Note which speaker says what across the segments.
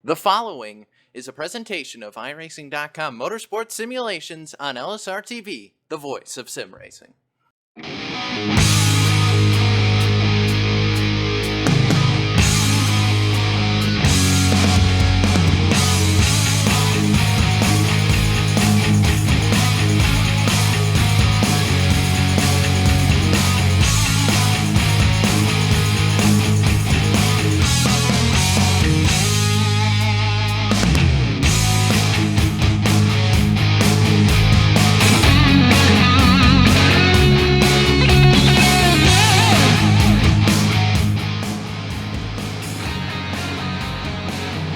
Speaker 1: The following is a presentation of iRacing.com Motorsports Simulations on LSRTV, the voice of sim racing.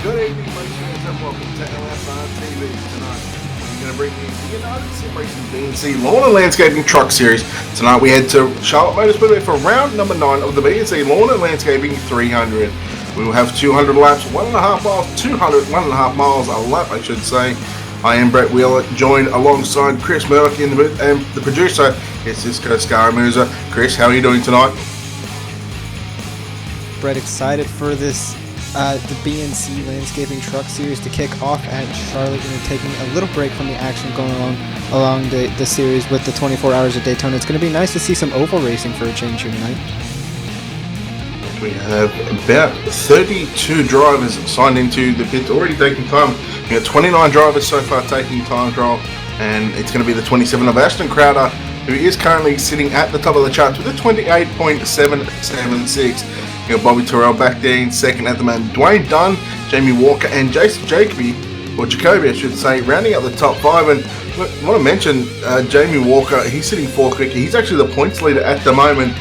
Speaker 2: Good evening, ladies and welcome to LSRTV tonight. We're going to bring you the United Sim Racing BNC Lawn and Landscaping Truck Series. Tonight we head to Charlotte Motor Midway for round number 9 of the BNC Lawn and Landscaping 300. We will have 200 laps, 1.5 miles, 1.5 miles a lap, I should say. I am Brett Wheeler, joined alongside Chris Murdoch in the booth, and the producer is Cisco Scaramuza. Chris, how are you doing tonight?
Speaker 3: Brett, excited for this the BNC Landscaping Truck Series to kick off at Charlotte, taking a little break from the action going along the series with the 24 hours of Daytona. It's going to be nice to see some oval racing for a change here tonight.
Speaker 2: We have about 32 drivers signed into the pit, already taking time. We got 29 drivers so far taking time trial, and it's going to be the 27 of Ashton Crowder, who is currently sitting at the top of the charts with a 28.776. You got Bobby Terrell back there in second at the moment. Dwayne Dunn, Jamie Walker, and Jason Jacoby, I should say, rounding out the top 5. And look, I want to mention Jamie Walker. He's sitting 4th quicker. He's actually the points leader at the moment.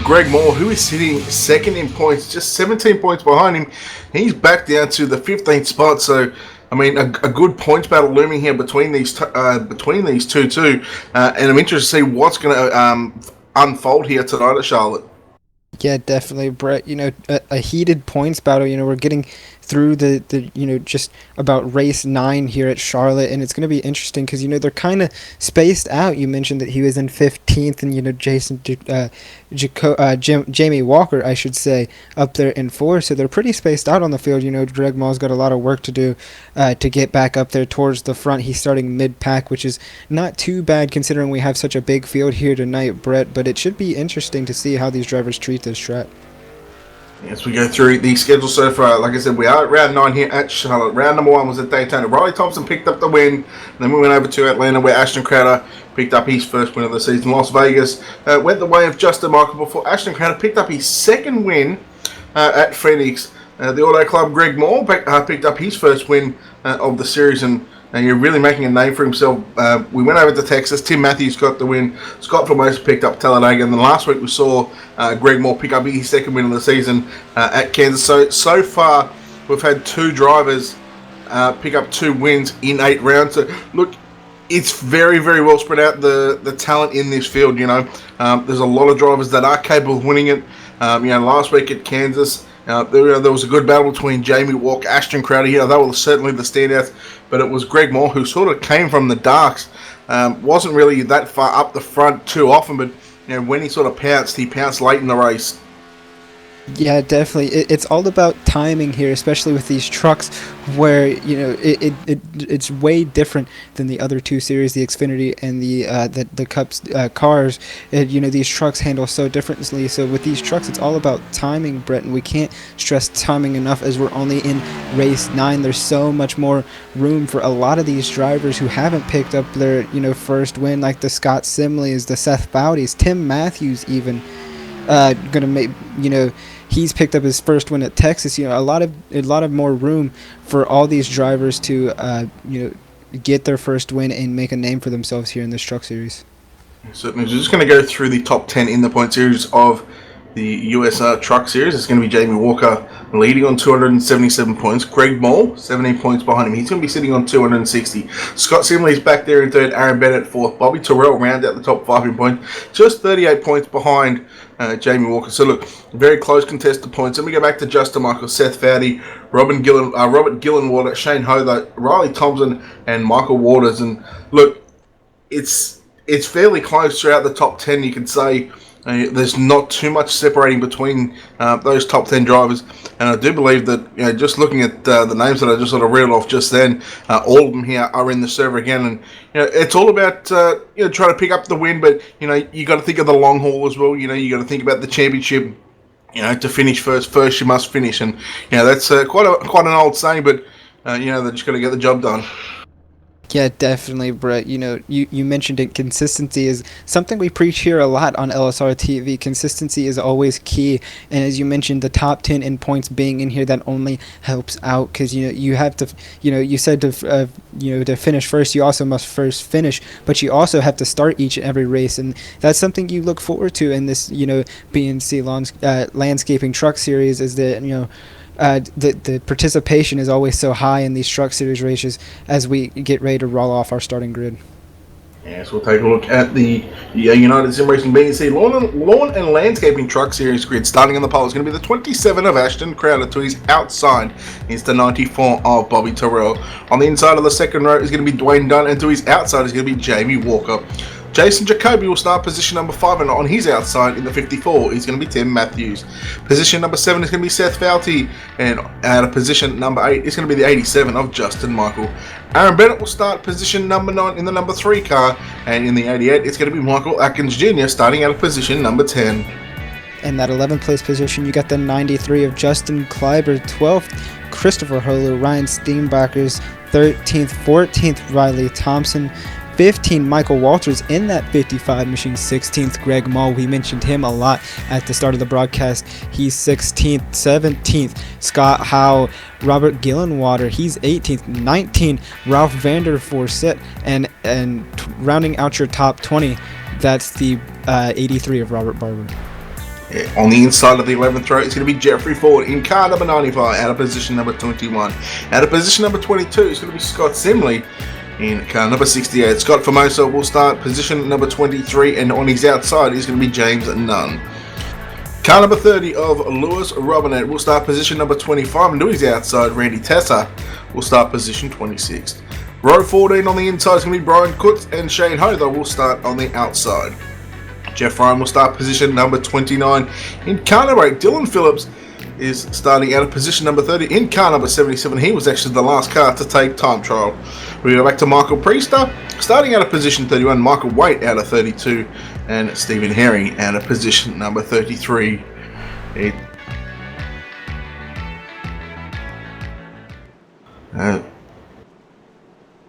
Speaker 2: Greg Moore, who is sitting second in points, just 17 points behind him. He's back down to the 15th spot. So, I mean, a good points battle looming here between these two too. And I'm interested to see what's going to unfold here tonight at Charlotte.
Speaker 3: Yeah, definitely, Brett. A heated points battle. We're getting through the just about race 9 here at Charlotte, and it's going to be interesting because they're kind of spaced out. You mentioned that he was in 15th, and Jamie Walker, I should say, up there in 4th. So they're pretty spaced out on the field. Greg Moll's got a lot of work to do to get back up there towards the front. He's starting mid-pack, which is not too bad considering we have such a big field here tonight, Brett. But it should be interesting to see how these drivers treat this track.
Speaker 2: As we go through the schedule so far, like I said, we are at round 9 here at Charlotte. Round number 1 was at Daytona. Riley Thompson picked up the win. Then we went over to Atlanta, where Ashton Crowder picked up his first win of the season. Las Vegas went the way of Justin Michael before Ashton Crowder picked up his second win at Phoenix. The Auto Club, Greg Moore picked up his first win of the series, and you're really making a name for himself. We went over to Texas. Tim Matthews got the win. Scott Formosa picked up Talladega. And then last week we saw Greg Moore pick up his second win of the season at Kansas. So far, we've had 2 drivers pick up 2 wins in 8 rounds. So, look, it's very, very well spread out, the talent in this field. There's a lot of drivers that are capable of winning it. Last week at Kansas, there was a good battle between Jamie Walker, Ashton Crowder. They were certainly the standouts, but it was Greg Moore who sort of came from the darks. Wasn't really that far up the front too often, but when he sort of pounced, he pounced late in the race.
Speaker 3: Yeah, definitely. It's all about timing here, especially with these trucks, where it's way different than the other 2 series, the Xfinity and the Cups cars. These trucks handle so differently. So with these trucks, it's all about timing, Brett, and we can't stress timing enough as we're only in race 9. There's so much more room for a lot of these drivers who haven't picked up their first win, like the Scott Simleys, the Seth Bowdys, Tim Matthews even. Gonna make he's picked up his first win at Texas. A lot of more room for all these drivers to get their first win and make a name for themselves here in this truck series.
Speaker 2: Certainly. We're just going to go through the top 10 in the point series of the USR Truck Series. It's going to be Jamie Walker leading on 277 points. Greg Moore, 17 points behind him. He's going to be sitting on 260. Scott Simley's back there in 3rd. Aaron Bennett 4th. Bobby Terrell round out the top 5 in points. Just 38 points behind Jamie Walker. So look, very close contested points. Then we go back to Justin Michael, Seth Fowdy, Robert Gillenwater, Shane Hother, Riley Thompson, and Michael Waters. And look, it's fairly close throughout the top 10, you can say. There's not too much separating between those top 10 drivers, and I do believe that just looking at the names that I just sort of reeled off just then, all of them here are in the server again, and it's all about trying to pick up the win, but you got to think of the long haul as well. You got to think about the championship. To finish first you must finish, and that's quite an old saying, but they just got to get the job done.
Speaker 3: Yeah, definitely, Brett. You mentioned it. Consistency is something we preach here a lot on LSR TV. Consistency is always key. And as you mentioned, the top 10 in points being in here, that only helps out because, you have to, you said to finish first, you also must first finish, but you also have to start each and every race. And that's something you look forward to in this, BNC landscaping truck series is that, the participation is always so high in these truck series races as we get ready to roll off our starting grid.
Speaker 2: Yes, we'll take a look at the United Sim Racing BNC Lawn and Landscaping Truck Series grid. Starting on the pole is going to be the 27 of Ashton Crowder. To his outside is the 94 of Bobby Terrell. On the inside of the second row is going to be Dwayne Dunn, and to his outside is going to be Jamie Walker. Jason Jacoby will start position number 5, and on his outside in the 54 is going to be Tim Matthews. Position number 7 is going to be Seth Fouty, and at position number 8 is going to be the 87 of Justin Michael. Aaron Bennett will start position number 9 in the number 3 car, and in the 88 it's going to be Michael Atkins Jr. starting at position number 10.
Speaker 3: In that 11th place position, you got the 93 of Justin Kleiber, 12th Christopher Holu, Ryan Steenbachers, 13th, 14th Riley Thompson, 15, Michael Walters in that 55 machine. 16th, Greg Mull. We mentioned him a lot at the start of the broadcast. He's 16th. 17th, Scott Howe. Robert Gillenwater, he's 18th. 19, Ralph Vander Forset. And rounding out your top 20, that's the 83 of Robert Barber.
Speaker 2: On the inside of the 11th row, it's going to be Jeffrey Ford in car number 95 out of position number 21. Out of position number 22, it's going to be Scott Simley in car number 68. Scott Formosa will start position number 23, and on his outside is going to be James Nunn. Car number 30 of Lewis Robinette will start position number 25, and to his outside, Randy Tessa will start position 26. Row 14 on the inside is going to be Brian Kutz, and Shane Hother will start on the outside. Jeff Ryan will start position number 29. In car number 8, Dylan Phillips is starting out of position number 30 in car number 77. He was actually the last car to take time trial. We go back to Michael Priester, starting out of position 31, Michael Waite out of 32, and Stephen Herring out of position number 33.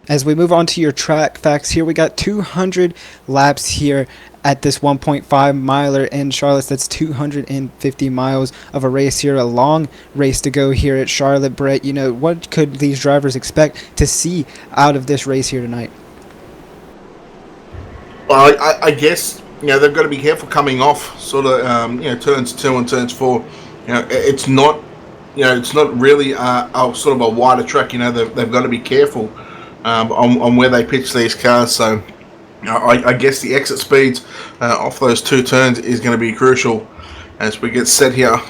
Speaker 3: As we move on to your track facts here, we got 200 laps here at this 1.5 miler in Charlotte. That's 250 miles of a race here, a long race to go here at Charlotte. Brett, what could these drivers expect to see out of this race here tonight?
Speaker 2: Well, I guess they've got to be careful coming off sort of turns 2 and turns 4. It's not really a sort of a wider track. They've got to be careful on where they pitch these cars. So I guess the exit speeds off those 2 turns is going to be crucial as we get set here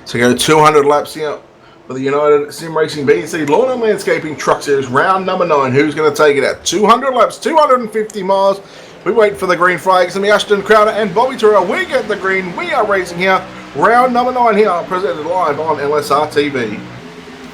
Speaker 2: to go 200 laps here for the United Sim Racing BNC Lawn and Landscaping Truck Series, round number 9. Who's going to take it at 200 laps, 250 miles? We wait for the green flags, and the Ashton Crowder and Bobby Terrell. We get the green. We are racing here, round number 9 here, presented live on LSRTV.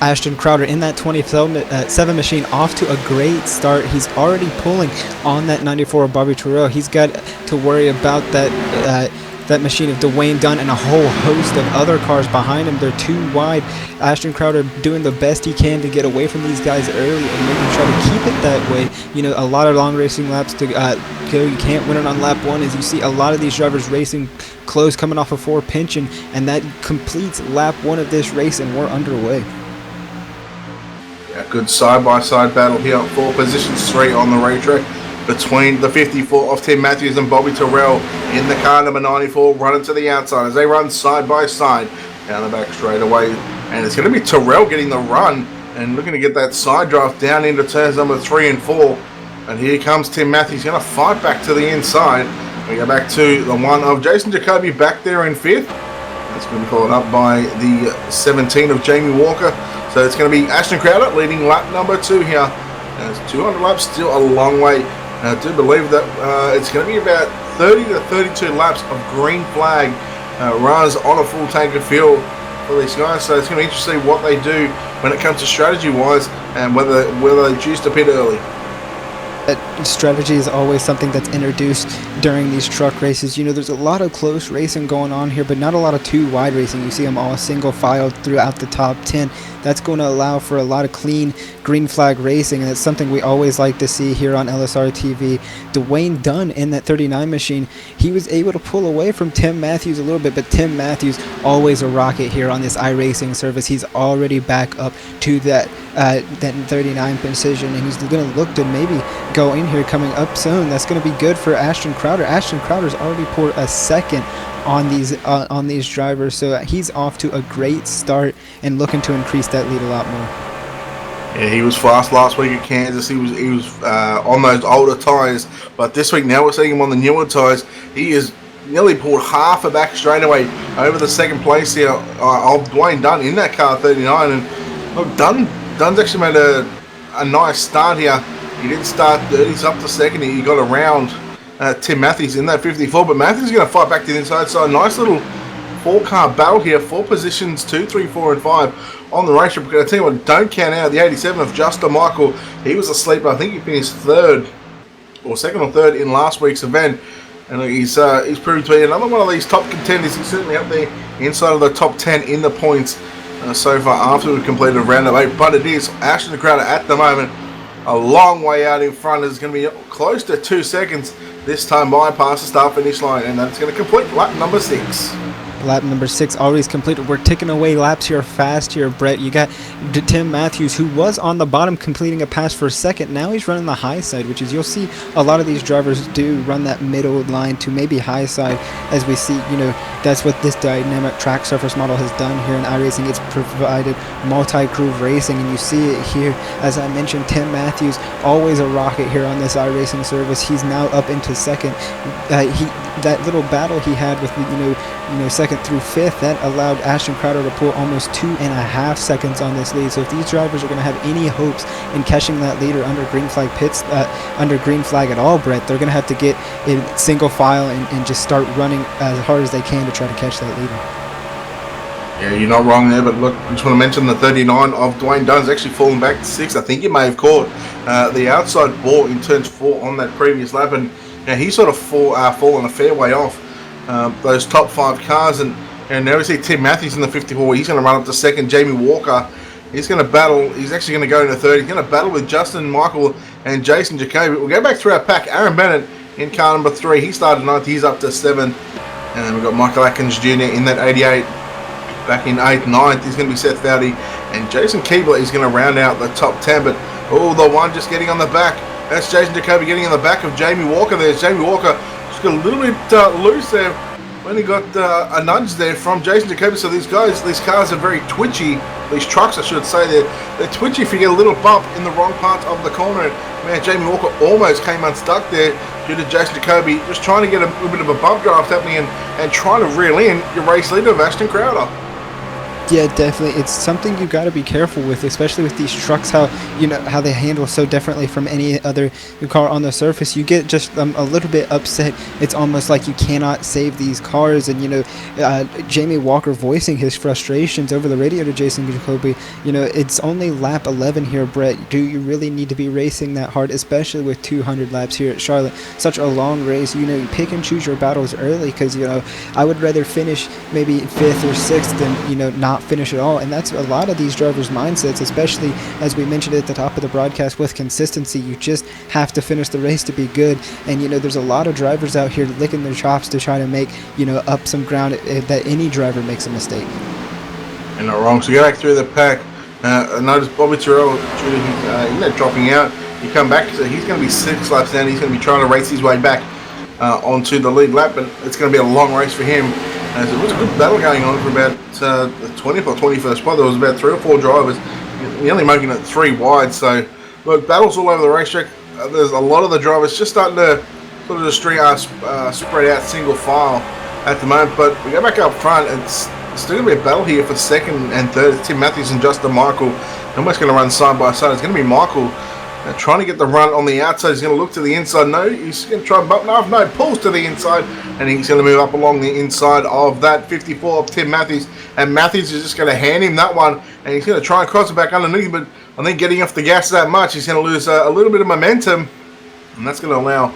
Speaker 3: Ashton Crowder in that 27 machine off to a great start. He's already pulling on that 94 of Bobby Terrell. He's got to worry about that machine of Dwayne Dunn and a whole host of other cars behind him. They're too wide. Ashton Crowder doing the best he can to get away from these guys early and making sure to keep it that way. A lot of long racing laps to go. You can't win it on lap 1, as you see a lot of these drivers racing close, coming off of 4 pinching, and that completes lap 1 of this race, and we're underway.
Speaker 2: A good side-by-side battle here for positions 3 on the racetrack between the 54 of Tim Matthews and Bobby Terrell in the car number 94, running to the outside as they run side-by-side down the back straightaway. And it's going to be Terrell getting the run and looking to get that side draft down into turns number 3 and 4. And here comes Tim Matthews, going to fight back to the inside. We go back to the one of Jason Jacoby back there in 5th. That's going to be followed up by the 17 of Jamie Walker. So it's going to be Ashton Crowder leading lap number 2 here. It's 200 laps, still a long way. I do believe that it's going to be about 30 to 32 laps of green flag runs on a full tank of fuel for these guys. So it's going to be interesting to see what they do when it comes to strategy-wise and whether they choose to pit early.
Speaker 3: Strategy is always something that's introduced during these truck races. There's a lot of close racing going on here, but not a lot of too wide racing. You see them all single filed throughout the top 10. That's going to allow for a lot of clean green flag racing, and it's something we always like to see here on LSRTV. Dwayne Dunn in that 39 machine, he was able to pull away from Tim Matthews a little bit, but Tim Matthews always a rocket here on this iRacing service. He's already back up to that 39 position, and he's going to look to maybe go in here coming up soon. That's going to be good for Ashton Crowder. Ashton Crowder's already poured a second on these drivers, so he's off to a great start and looking to increase that lead a lot more.
Speaker 2: Yeah, he was fast last week at Kansas. He was on those older tyres, but this week now we're seeing him on the newer tyres. He is nearly pulled half a back straightaway over the second place here of Dwayne Dunn in that car 39. And look, Dunn's actually made a nice start here. He didn't start third. He's up to second. He got around Tim Matthews in that 54, but Matthews is going to fight back to the inside. So a nice little four-car battle here. 4 positions, 2, 3, 4, and 5 on the racetrack. But I tell you what, don't count out the 87 of Justin Michael. He was a sleeper. I think he finished third or second or third in last week's event. And he's proved to be another one of these top contenders. He's certainly up there inside of the top 10 in the points so far after we've completed round of 8. But it is Ashton Crowder at the moment a long way out in front. It's going to be close to 2 seconds this time bypass the start finish line, and that's going to complete lap number 6.
Speaker 3: Lap number 6 already completed. We're ticking away laps here fast here, Brett. You got Tim Matthews, who was on the bottom completing a pass for a second. Now he's running the high side, which is, you'll see a lot of these drivers do run that middle line to maybe high side, as we see, that's what this dynamic track surface model has done here in iRacing. It's provided multi-groove racing, and you see it here. As I mentioned, Tim Matthews, always a rocket here on this iRacing service. He's now up into second. That little battle he had with second through fifth, that allowed Ashton Crowder to pull almost 2.5 seconds on this lead. So if these drivers are going to have any hopes in catching that leader under green flag under green flag at all, Brett, they're going to have to get in single file and just start running as hard as they can to try to catch that leader.
Speaker 2: Yeah, you're not wrong there, but look, I just want to mention the 39 of Dwayne Dunn's actually fallen back to 6. I think you may have caught the outside ball in turns 4 on that previous lap, and he sort of fallen a fair way off those top 5 cars. And now we see Tim Matthews in the 54. He's going to run up to second. Jamie Walker, he's going to battle. He's actually going to go into third. He's going to battle with Justin Michael and Jason Jacoby. We'll go back through our pack. Aaron Bennett in car number 3. He started 9th. He's up to 7th. And then we've got Michael Atkins Jr. in that 88. Back in 8th, 9th, he's going to be Seth Foudy. And Jason Keebler is going to round out the top 10. But, the one just getting on the back. That's Jason Jacoby getting in the back of Jamie Walker. There's Jamie Walker just got a little bit loose there when he got a nudge there from Jason Jacoby. So these cars are very twitchy. These trucks, I should say, they're twitchy if you get a little bump in the wrong part of the corner. Man, Jamie Walker almost came unstuck there due to Jason Jacoby just trying to get a little bit of a bump draft happening and trying to reel in your race leader of Ashton Crowder.
Speaker 3: Yeah, definitely. It's something you got to be careful with, especially with these trucks, how they handle so differently from any other car on the surface. You get just a little bit upset. It's almost like you cannot save these cars. And, Jamie Walker voicing his frustrations over the radio to Jason Jacoby. It's only lap 11 here, Brett. Do you really need to be racing that hard, especially with 200 laps here at Charlotte? Such a long race. You pick and choose your battles early because, I would rather finish maybe 5th or 6th than, not finish at all. And that's a lot of these drivers' mindsets, especially as we mentioned at the top of the broadcast with consistency. You just have to finish the race to be good. And there's a lot of drivers out here licking their chops to try to make up some ground that any driver makes a mistake.
Speaker 2: You're not wrong. So you go back through the pack. Notice Bobby Tyrrell, he's dropping out. You come back, so he's going to be 6 laps down. He's going to be trying to race his way back onto the lead lap, but it's going to be a long race for him. As it was a good battle going on for about the 20th or 21st spot. There was about 3 or 4 drivers, nearly making it 3 wide. So, look, battles all over the racetrack. There's a lot of the drivers just starting to sort of just spread out single file at the moment. But we go back up front. It's still going to be a battle here for 2nd and 3rd. It's Tim Matthews and Justin Michael. They're almost going to run side by side. It's going to be Michael Trying to get the run on the outside. He's going to look to the inside. No, he's going to try and bump off. No, pulls to the inside. And he's going to move up along the inside of that 54 of Tim Matthews. And Matthews is just going to hand him that one. And he's going to try and cross it back underneath. But I think getting off the gas that much, he's going to lose a little bit of momentum. And that's going to allow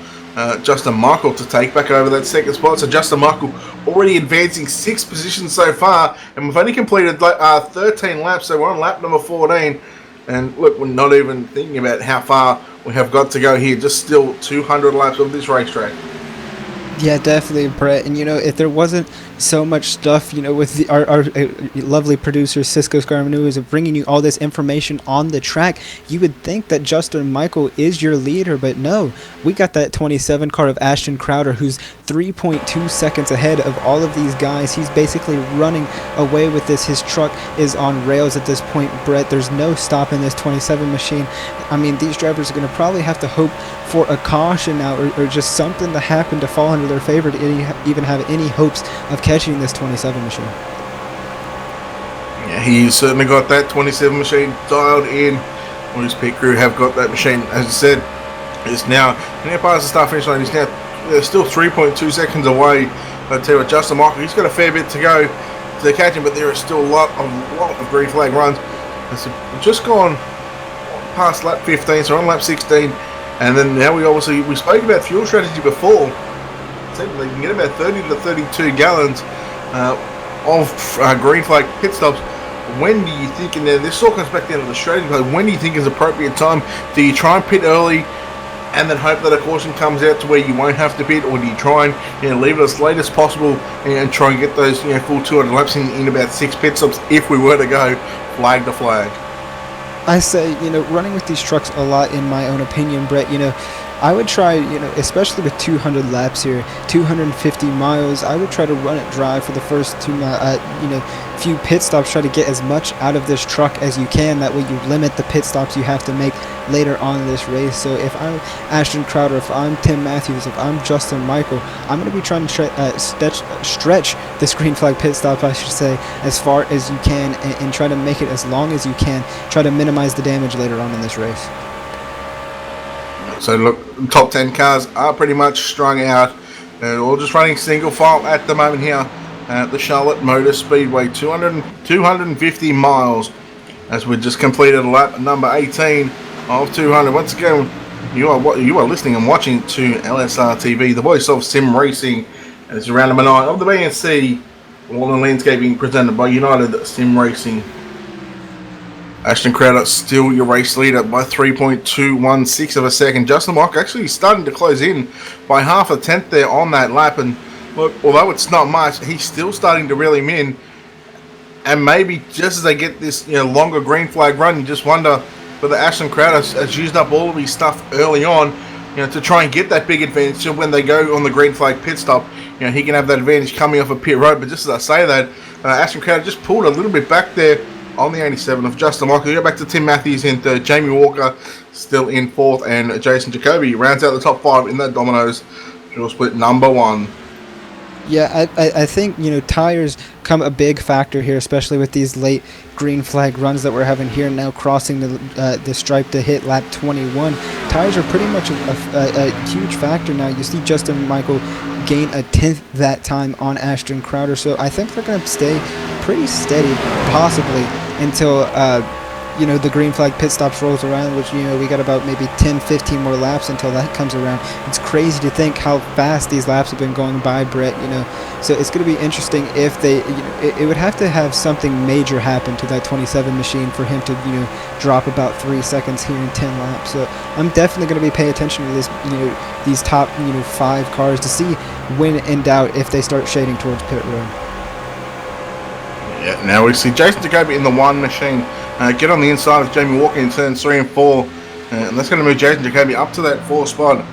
Speaker 2: Justin Michael to take back over that second spot. So Justin Michael already advancing 6 positions so far. And we've only completed 13 laps. So we're on lap number 14. And look, we're not even thinking about how far we have got to go here. Just still 200 laps of this racetrack.
Speaker 3: Yeah, definitely, Brett. And, if there wasn't so much stuff, with our lovely producer, Cisco Scarmanu, is bringing you all this information on the track, you would think that Justin Michael is your leader, but no. We got that 27 car of Ashton Crowder, who's 3.2 seconds ahead of all of these guys. He's basically running away with this. His truck is on rails at this point, Brett. There's no stopping this 27 machine. I mean, these drivers are going to probably have to hope for a caution now, or just something to happen to fall under their favor to even have any hopes of catching this 27 machine.
Speaker 2: Yeah, he's certainly got that 27 machine dialed in. Well, his pit crew have got that machine, as I said. It's now past the start finish line. He's now still 3.2 seconds away. I tell you what, Justin Michael, he's got a fair bit to go to catch him, but there is still a lot of green flag runs. It's just gone past lap 15, so we're on lap 16. And then now we spoke about fuel strategy before. So you can get about 30 to 32 gallons of green flag pit stops. When do you think, and then this all comes back down to the strategy, when do you think is appropriate time? Do you try and pit early and then hope that a caution comes out to where you won't have to pit, or do you try and leave it as late as possible and try and get those full 200 laps in about 6 pit stops if we were to go flag to flag?
Speaker 3: I say, running with these trucks a lot, in my own opinion, Brett, I would try, especially with 200 laps here, 250 miles, I would try to run it dry for the first few pit stops, try to get as much out of this truck as you can. That way you limit the pit stops you have to make later on in this race. So if I'm Ashton Crowder, if I'm Tim Matthews, if I'm Justin Michael, I'm going to be trying to stretch this green flag pit stop, I should say, as far as you can, and try to make it as long as you can. Try to minimize the damage later on in this race.
Speaker 2: So look, top 10 cars are pretty much strung out. They're all just running single file at the moment here at the Charlotte Motor Speedway. 250 miles as we just completed lap number 18 of 200. Once again, you are listening and watching to LSRTV, the voice of sim racing. And it's round number 9 of the BNC Lawn and Landscaping, presented by United Sim Racing. Ashton Crowder still your race leader by 3.216 of a second. Justin Michael actually starting to close in by half a tenth there on that lap. And look, although it's not much, he's still starting to reel him in. And maybe just as they get this longer green flag run, you just wonder whether Ashton Crowder has used up all of his stuff early on, to try and get that big advantage. So when they go on the green flag pit stop, he can have that advantage coming off a pit road. But just as I say that, Ashton Crowder just pulled a little bit back there on the 87 of Justin Michael. Go back to Tim Matthews in third, Jamie Walker still in fourth, and Jason Jacoby rounds out the top 5 in that Domino's fuel split number 1.
Speaker 3: Yeah, I think, tires come a big factor here, especially with these late green flag runs that we're having here now, crossing the stripe to hit lap 21. Tires are pretty much a huge factor now. You see Justin Michael gain a tenth that time on Ashton Crowder, so I think they're going to stay pretty steady, possibly, until the green flag pit stops rolls around, which we got about maybe 10-15 more laps until that comes around. It's crazy to think how fast these laps have been going by, Brett. So it's going to be interesting if they it would have to have something major happen to that 27 machine for him to drop about 3 seconds here in 10 laps. So I'm definitely going to be paying attention to this these top 5 cars to see when in doubt if they start shading towards pit road.
Speaker 2: Yeah, now we see Jason Jacoby in the 1 machine get on the inside of Jamie Walker in turns 3 and 4, and that's going to move Jason Jacoby up to that 4 spot.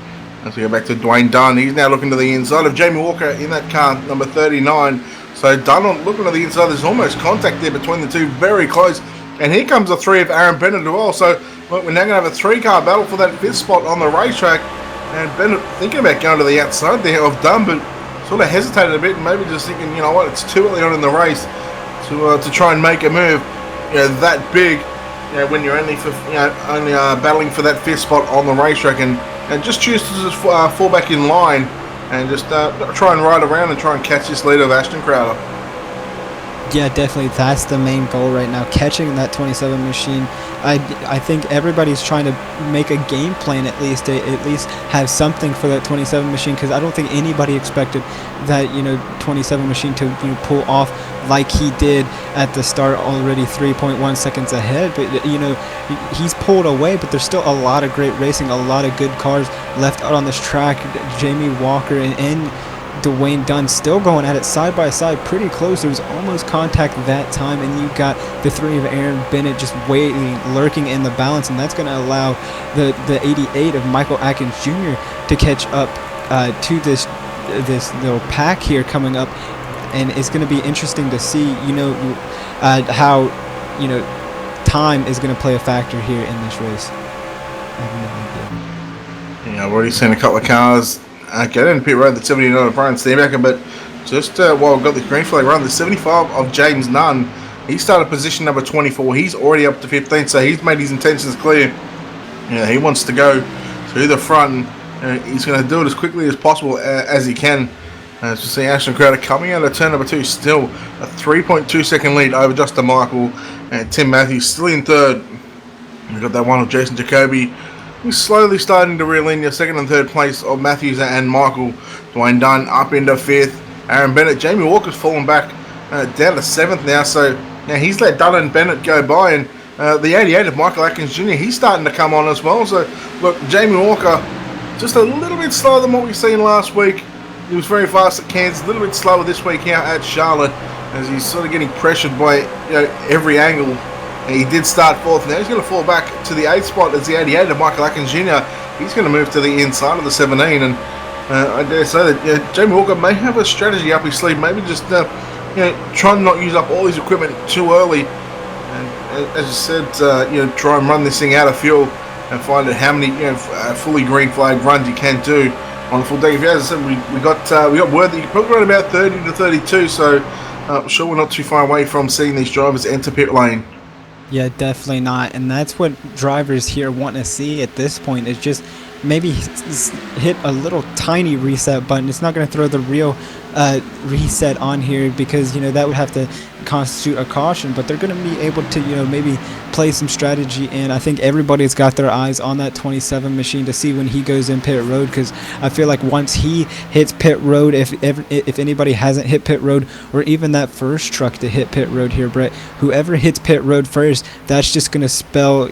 Speaker 2: As we go back to Dwayne Dunn, he's now looking to the inside of Jamie Walker in that car, number 39. So Dunn looking to the inside, there's almost contact there between the two, very close. And here comes the 3 of Aaron Bennett as well. So look, we're now going to have a 3-car battle for that 5th spot on the racetrack. And Bennett thinking about going to the outside there of Dunn, but sort of hesitated a bit and maybe just thinking, it's too early on in the race to try and make a move that big when you're only battling for that fifth spot on the racetrack, and just choose to just fall back in line and just try and ride around and try and catch this lead of Ashton Crowder.
Speaker 3: Yeah, definitely. That's the main goal right now, catching that 27 machine. I think everybody's trying to make a game plan at least have something for that 27 machine, because I don't think anybody expected that 27 machine to pull off like he did at the start, already 3.1 seconds ahead. But he's pulled away, but there's still a lot of great racing, a lot of good cars left out on this track. Jamie Walker and Dwayne Dunn still going at it side by side, pretty close. There was almost contact that time, and you got the three of Aaron Bennett just waiting, lurking in the balance, and that's going to allow the 88 of Michael Atkins Jr. to catch up to this little pack here coming up, and it's going to be interesting to see how time is going to play a factor here in this race. I have no idea.
Speaker 2: Yeah, I've already seen a couple of cars get in pit road, the 79 of Brian Steenbacker, but just while we've got the green flag run, the 75 of James Nunn, he started position number 24. He's already up to 15, so he's made his intentions clear. He wants to go to the front, and he's going to do it as quickly as possible as he can. As you see, Ashton Crowder coming out of turn number 2, still a 3.2 second lead over Justin Michael, and Tim Matthews still in third. We've got that one of Jason Jacoby. He's slowly starting to reel in your second and third place of Matthews and Michael. Dwayne Dunn up into fifth. Aaron Bennett, Jamie Walker's fallen back down to seventh now. So now he's let Dunn and Bennett go by, and the 88 of Michael Atkins Jr., he's starting to come on as well. So look, Jamie Walker just a little bit slower than what we've seen last week. He was very fast at Kansas, a little bit slower this week here at Charlotte, as he's sort of getting pressured by every angle. He did start fourth. Now he's going to fall back to the 8th spot as the 88 of Michael Atkins Jr. He's going to move to the inside of the 17, and I dare say that Jamie Walker may have a strategy up his sleeve. Maybe just try and not use up all his equipment too early, and as you said, try and run this thing out of fuel and find out how many fully green flag runs you can do on a full day. As I said, we got word that you can probably run about 30 to 32. So I'm sure we're not too far away from seeing these drivers enter pit lane.
Speaker 3: Yeah, definitely not, and that's what drivers here want to see at this point, is just maybe hit a little tiny reset button. It's not going to throw the real reset on here, because that would have to constitute a caution, but they're going to be able to maybe play some strategy, and I think everybody's got their eyes on that 27 machine to see when he goes in pit road, because I feel like once he hits pit road, if anybody hasn't hit pit road, or even that first truck to hit pit road here, Brett, whoever hits pit road first, that's just going to spell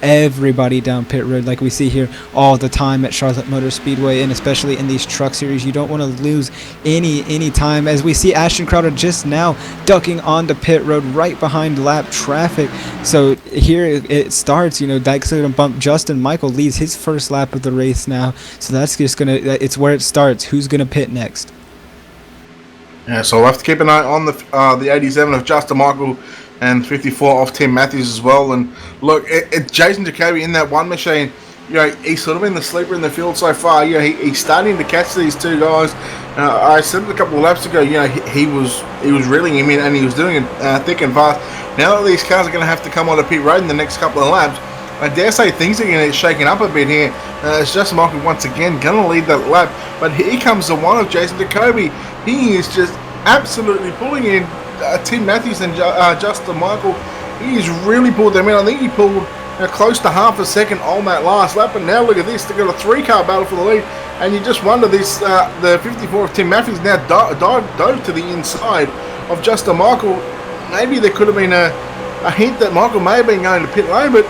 Speaker 3: everybody down pit road, like we see here all the time at Charlotte Motor Speedway, and especially in these truck series. You don't want to lose any time, as we see Ashton Crowder just now ducking onto pit road right behind lap traffic. So here it starts, that's going to bump Justin Michael, leads his first lap of the race now, so that's just it's where it starts. Who's going to pit next?
Speaker 2: Yeah, so we'll have to keep an eye on the 87 of Justin Michael and 54 of Tim Matthews as well. And look, Jason Jacoby in that one machine, he's sort of been the sleeper in the field so far. He's starting to catch these two guys. I said it a couple of laps ago. He was reeling him in, and he was doing it thick and fast. Now that these cars are going to have to come on a pit road in the next couple of laps, I dare say things are going to get shaken up a bit here. It's Justin Michael once again going to lead that lap, but here comes the one of Jason Jacoby. He is just absolutely pulling in Tim Matthews and Justin Michael. He's really pulled them in. I think he pulled close to half a second on that last lap, and now look at this. They've got a 3-car battle for the lead, and you just wonder this, the 54 of Tim Matthews now dove to the inside of Justin Michael. Maybe there could have been a hint that Michael may have been going to pit lane, but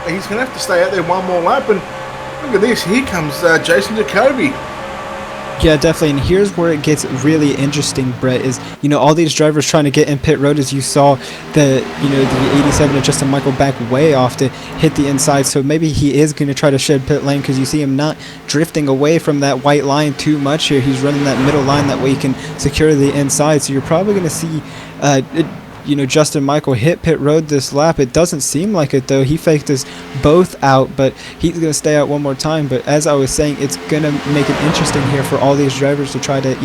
Speaker 2: he's going to have to stay out there one more lap, and look at this. Here comes Jason Jacoby.
Speaker 3: Yeah, definitely, and here's where it gets really interesting, Brett, is, all these drivers trying to get in pit road, as you saw the 87 of Justin Michael back way off to hit the inside, so maybe he is going to try to shed pit lane, because you see him not drifting away from that white line too much here. He's running that middle line, that way he can secure the inside, so you're probably going to see Justin Michael hit pit road this lap. It doesn't seem like it, though. He faked us both out, but he's going to stay out one more time. But as I was saying, it's going to make it interesting here for all these drivers to try to,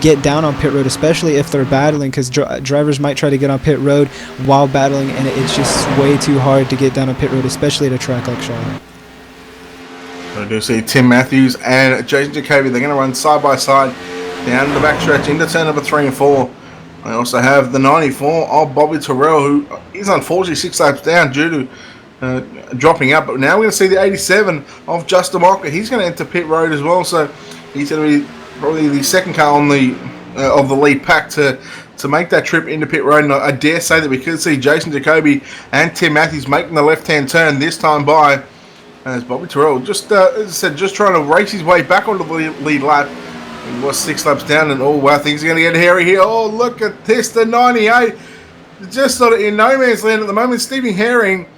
Speaker 3: get down on pit road, especially if they're battling, because drivers might try to get on pit road while battling, and it's just way too hard to get down on pit road, especially at a track like Charlotte.
Speaker 2: I do see Tim Matthews and Jason Jacoby. They're going to run side by side down the backstretch into turn number 3 and 4. I also have the 94 of Bobby Terrell, who is unfortunately 6 laps down due to dropping out. But now we're going to see the 87 of Justin Walker. He's going to enter pit road as well, so he's going to be probably the second car on the of the lead pack to make that trip into pit road. And I dare say that we could see Jason Jacoby and Tim Matthews making the left-hand turn this time by, as Bobby Terrell just, as I said, just trying to race his way back onto the lead lap. He was 6 laps down, and oh wow, things are going to get hairy here. Oh, look at this, the 98. Just sort of in no man's land at the moment. Stevie Herring,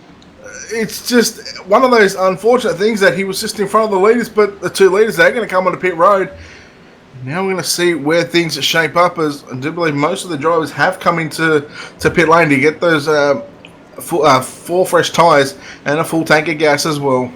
Speaker 2: it's just one of those unfortunate things that he was just in front of the leaders, but the 2 leaders, they're going to come onto pit road. Now we're going to see where things shape up, as I do believe most of the drivers have come into pit lane to get those 4 fresh tyres and a full tank of gas as well.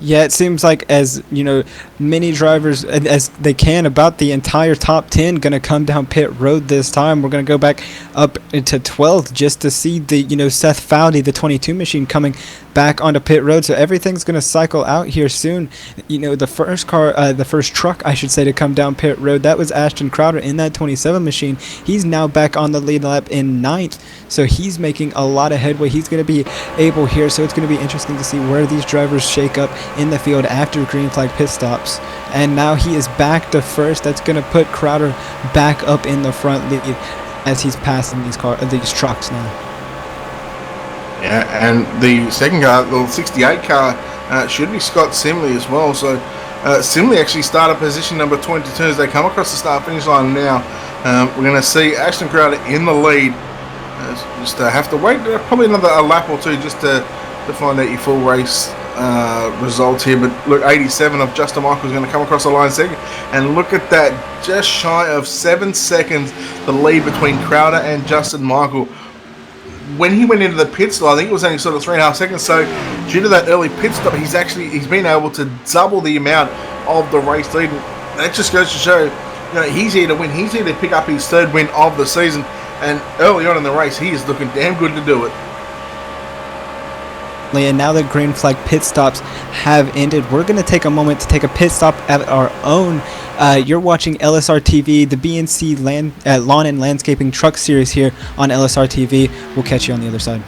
Speaker 3: Yeah, it seems like as many drivers as they can, about the entire top 10 going to come down pit road this time. We're going to go back up into 12th just to see the Seth Fowdy, the 22 machine, coming back onto pit road. So everything's going to cycle out here soon. The first car, the first truck, I should say, to come down pit road, that was Ashton Crowder in that 27 machine. He's now back on the lead lap in 9th, so he's making a lot of headway. He's going to be able here, so it's going to be interesting to see where these drivers shake up in the field after green flag pit stops. And now he is back to first. That's going to put Crowder back up in the front lead as he's passing these trucks now.
Speaker 2: Yeah, and the second car, the 68 car, should be Scott Simley as well. So Simley actually started position number 22 as they come across the start-finish line now. We're going to see Ashton Crowder in the lead. Just have to wait probably another lap or two just to find out your full race results here. But look, 87 of Justin Michael is going to come across the line second. And look at that, just shy of 7 seconds, the lead between Crowder and Justin Michael. When he went into the pit stop, I think it was only sort of 3.5 seconds. So due to that early pit stop, he's been able to double the amount of the race lead. And that just goes to show, he's here to win. He's here to pick up his 3rd win of the season. And early on in the race, he is looking damn good to do it.
Speaker 3: And now that green flag pit stops have ended, we're going to take a moment to take a pit stop at our own. You're watching LSRTV, the BNC Lawn and Landscaping Truck Series here on LSRTV. We'll catch you on the other side.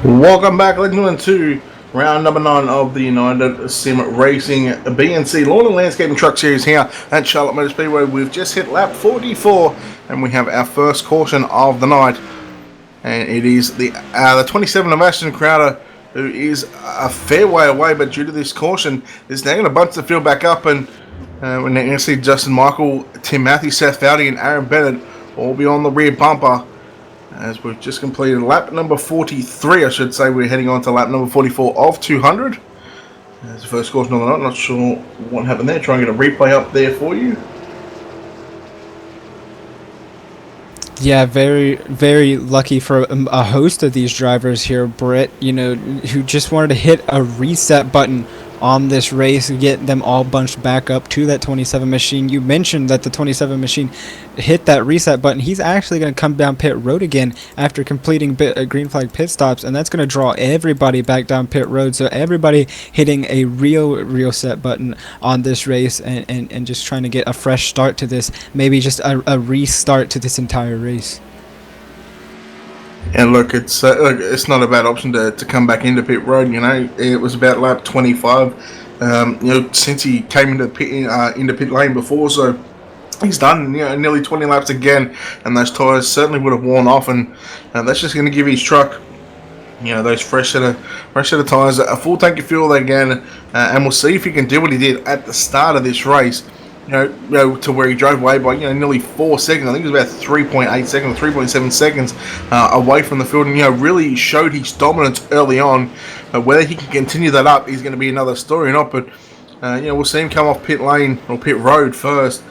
Speaker 2: Welcome back, ladies and gentlemen, to round number 9 of the United Sim Racing BNC Lawn and Landscaping Truck Series here at Charlotte Motor Speedway. We've just hit lap 44 and we have our first caution of the night. And it is the 27 of Ashton Crowder, who is a fair way away, but due to this caution, is now going to bunch the field back up. And we're going to see Justin Michael, Tim Matthews, Seth Fowdy, and Aaron Bennett all be on the rear bumper. As we've just completed lap number 43, I should say. We're heading on to lap number 44 of 200. As the first caution of the night, not sure what happened there. Try and get a replay up there for you.
Speaker 3: Yeah, very, very lucky for a host of these drivers here, Britt, who just wanted to hit a reset button on this race and get them all bunched back up to that 27 machine. You mentioned that the 27 machine hit that reset button. He's actually going to come down pit road again after completing green flag pit stops, and that's going to draw everybody back down pit road. So everybody hitting a real set button on this race and just trying to get a fresh start to this, maybe just a restart to this entire race.
Speaker 2: And look, it's not a bad option to come back into pit road. It was about lap 25. Since he came into pit lane before, so he's done nearly 20 laps again, and those tyres certainly would have worn off, and that's just going to give his truck those fresh set of tyres, a full tank of fuel again, and we'll see if he can do what he did at the start of this race. To where he drove away by nearly 4 seconds. I think it was about 3.8 seconds, 3.7 seconds away from the field, and really showed his dominance early on. Whether he can continue that up is going to be another story or not. But we'll see him come off pit lane or pit road first.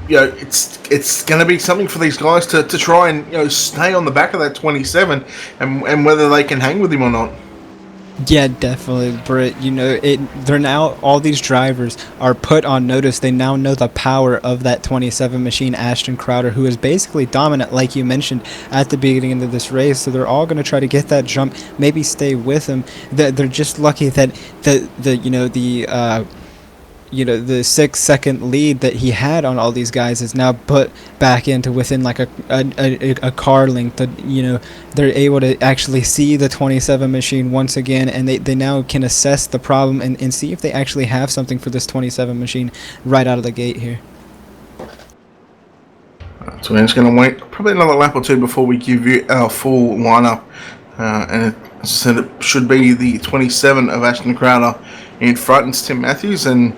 Speaker 2: It's going to be something for these guys to try and stay on the back of that 27, and whether they can hang with him or not.
Speaker 3: Yeah, definitely, Britt. They're now, all these drivers are put on notice. They now know the power of that 27 machine, Ashton Crowder, who is basically dominant, like you mentioned at the beginning of this race. So they're all going to try to get that jump, maybe stay with him. They're just lucky that the 6-second lead that he had on all these guys is now put back into within like a car length. That they're able to actually see the 27 machine once again, and they now can assess the problem and see if they actually have something for this 27 machine right out of the gate here.
Speaker 2: So we're just going to wait probably another lap or two before we give you our full lineup, and as I said, it should be the 27 of Ashton Crowder in front, and Tim Matthews and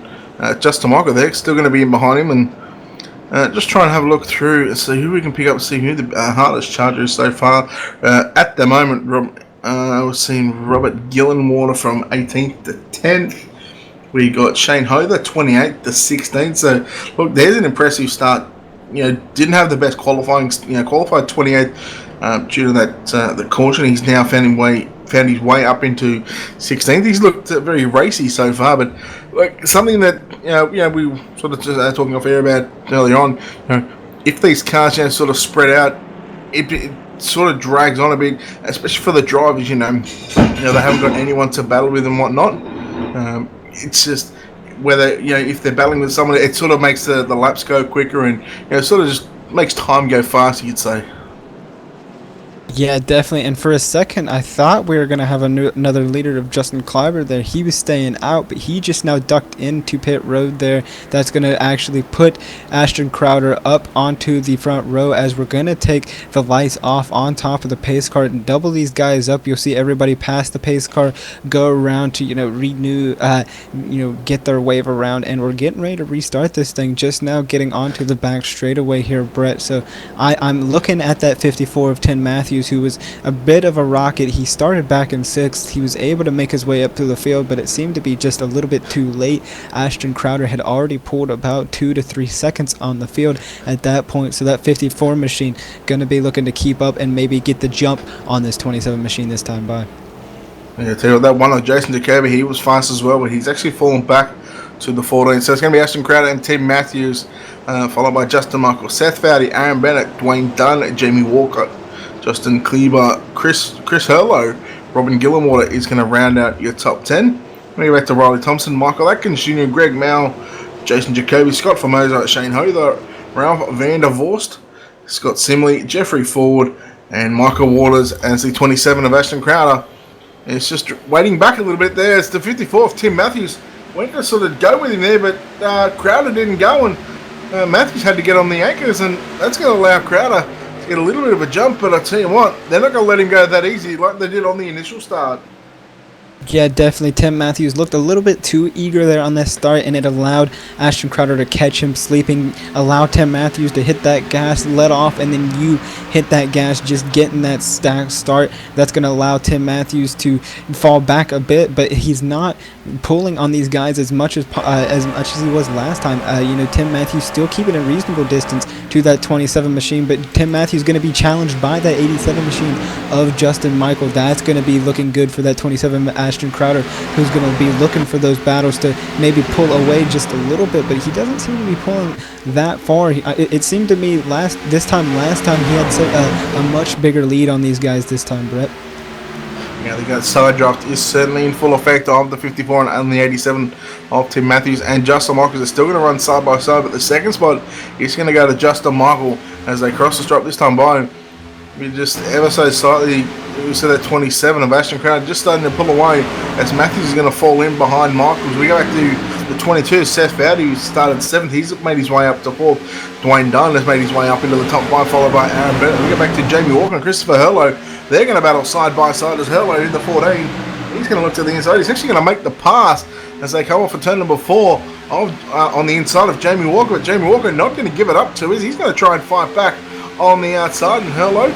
Speaker 2: Justin Michael there, still going to be in behind him, and just try and have a look through and see who we can pick up, see who the hardest charger is so far. At the moment, we're seeing Robert Gillenwater from 18th to 10th. We got Shane Hother, 28th to 16th. So, look, there's an impressive start. Didn't have the best qualifying, qualified 28th due to that the caution. He's now found his way up into 16th. He's looked very racy so far, but something that we sort of just talking off air about earlier on. If these cars sort of spread out, it sort of drags on a bit, especially for the drivers. They haven't got anyone to battle with and whatnot. It's just whether if they're battling with someone, it sort of makes the laps go quicker, and sort of just makes time go faster, you'd say.
Speaker 3: Yeah, definitely. And for a second, I thought we were going to have another leader of Justin Kleiber there. He was staying out, but he just now ducked into pit road there. That's going to actually put Ashton Crowder up onto the front row as we're going to take the lights off on top of the pace car and double these guys up. You'll see everybody pass the pace car, go around to, renew, get their wave around, and we're getting ready to restart this thing. Just now getting onto the back straightaway here, Brett. So I'm looking at that 54 of Tim Matthews, who was a bit of a rocket. He started back in 6th. He was able to make his way up through the field, but it seemed to be just a little bit too late. Ashton Crowder had already pulled about 2 to 3 seconds on the field at that point, so that 54 machine going to be looking to keep up and maybe get the jump on this 27 machine this time by.
Speaker 2: Yeah, tell you what, that one of Jason Jacoby, he was fast as well, but he's actually fallen back to the 14. So it's going to be Ashton Crowder and Tim Matthews, followed by Justin Michael, Seth Fowdy, Aaron Bennett, Dwayne Dunn, Jamie Walker, Justin Kleber, Chris Hurlow, Robin Gillenwater is going to round out your top 10. We go back to Riley Thompson, Michael Atkins Jr., Greg Mao, Jason Jacoby, Scott Formosa, Shane Hother, Ralph Van der Vorst, Scott Simley, Jeffrey Ford, And Michael Waters as the 27 of Ashton Crowder. It's just waiting back a little bit there. It's the 54 of Tim Matthews. Went to sort of go with him there, but Crowder didn't go, and Matthews had to get on the anchors, and that's going to allow Crowder to get a little bit of a jump. But I tell you what, they're not going to let him go that easy like they did on the initial start.
Speaker 3: Yeah, definitely. Tim Matthews looked a little bit too eager there on this start, and it allowed Ashton Crowder to catch him sleeping, allow Tim Matthews to hit that gas, let off, and then you hit that gas, just getting that stack start. That's going to allow Tim Matthews to fall back a bit, but he's not pulling on these guys as much as he was last time. Tim Matthews still keeping a reasonable distance to that 27 machine, but Tim Matthews going to be challenged by that 87 machine of Justin Michael. That's going to be looking good for that 27 Ashton Crowder, who's going to be looking for those battles to maybe pull away just a little bit, but he doesn't seem to be pulling that far. It seemed to me last time he had a much bigger lead on these guys this time, Brett.
Speaker 2: Yeah, I think that side draft is certainly in full effect of the 54 and the 87 of Tim Matthews, and Justin Michael is still going to run side by side, but the second spot is going to go to Justin Michael as they cross the stripe this time by. We just ever so slightly, we said that 27 of Ashton Crowder just starting to pull away as Matthews is going to fall in behind Michaels. We go back to the 22, Seth Fowdy, who started 7th. He's made his way up to 4th. Dwayne Dunn has made his way up into the top 5, followed by Aaron Bennett. We go back to Jamie Walker and Christopher Herlo. They're going to battle side by side as Herlo in the 14. He's going to look to the inside. He's actually going to make the pass as they come off for turn number 4 on the inside of Jamie Walker. But Jamie Walker not going to give it up to us. He's going to try and fight back on the outside, and Herlo,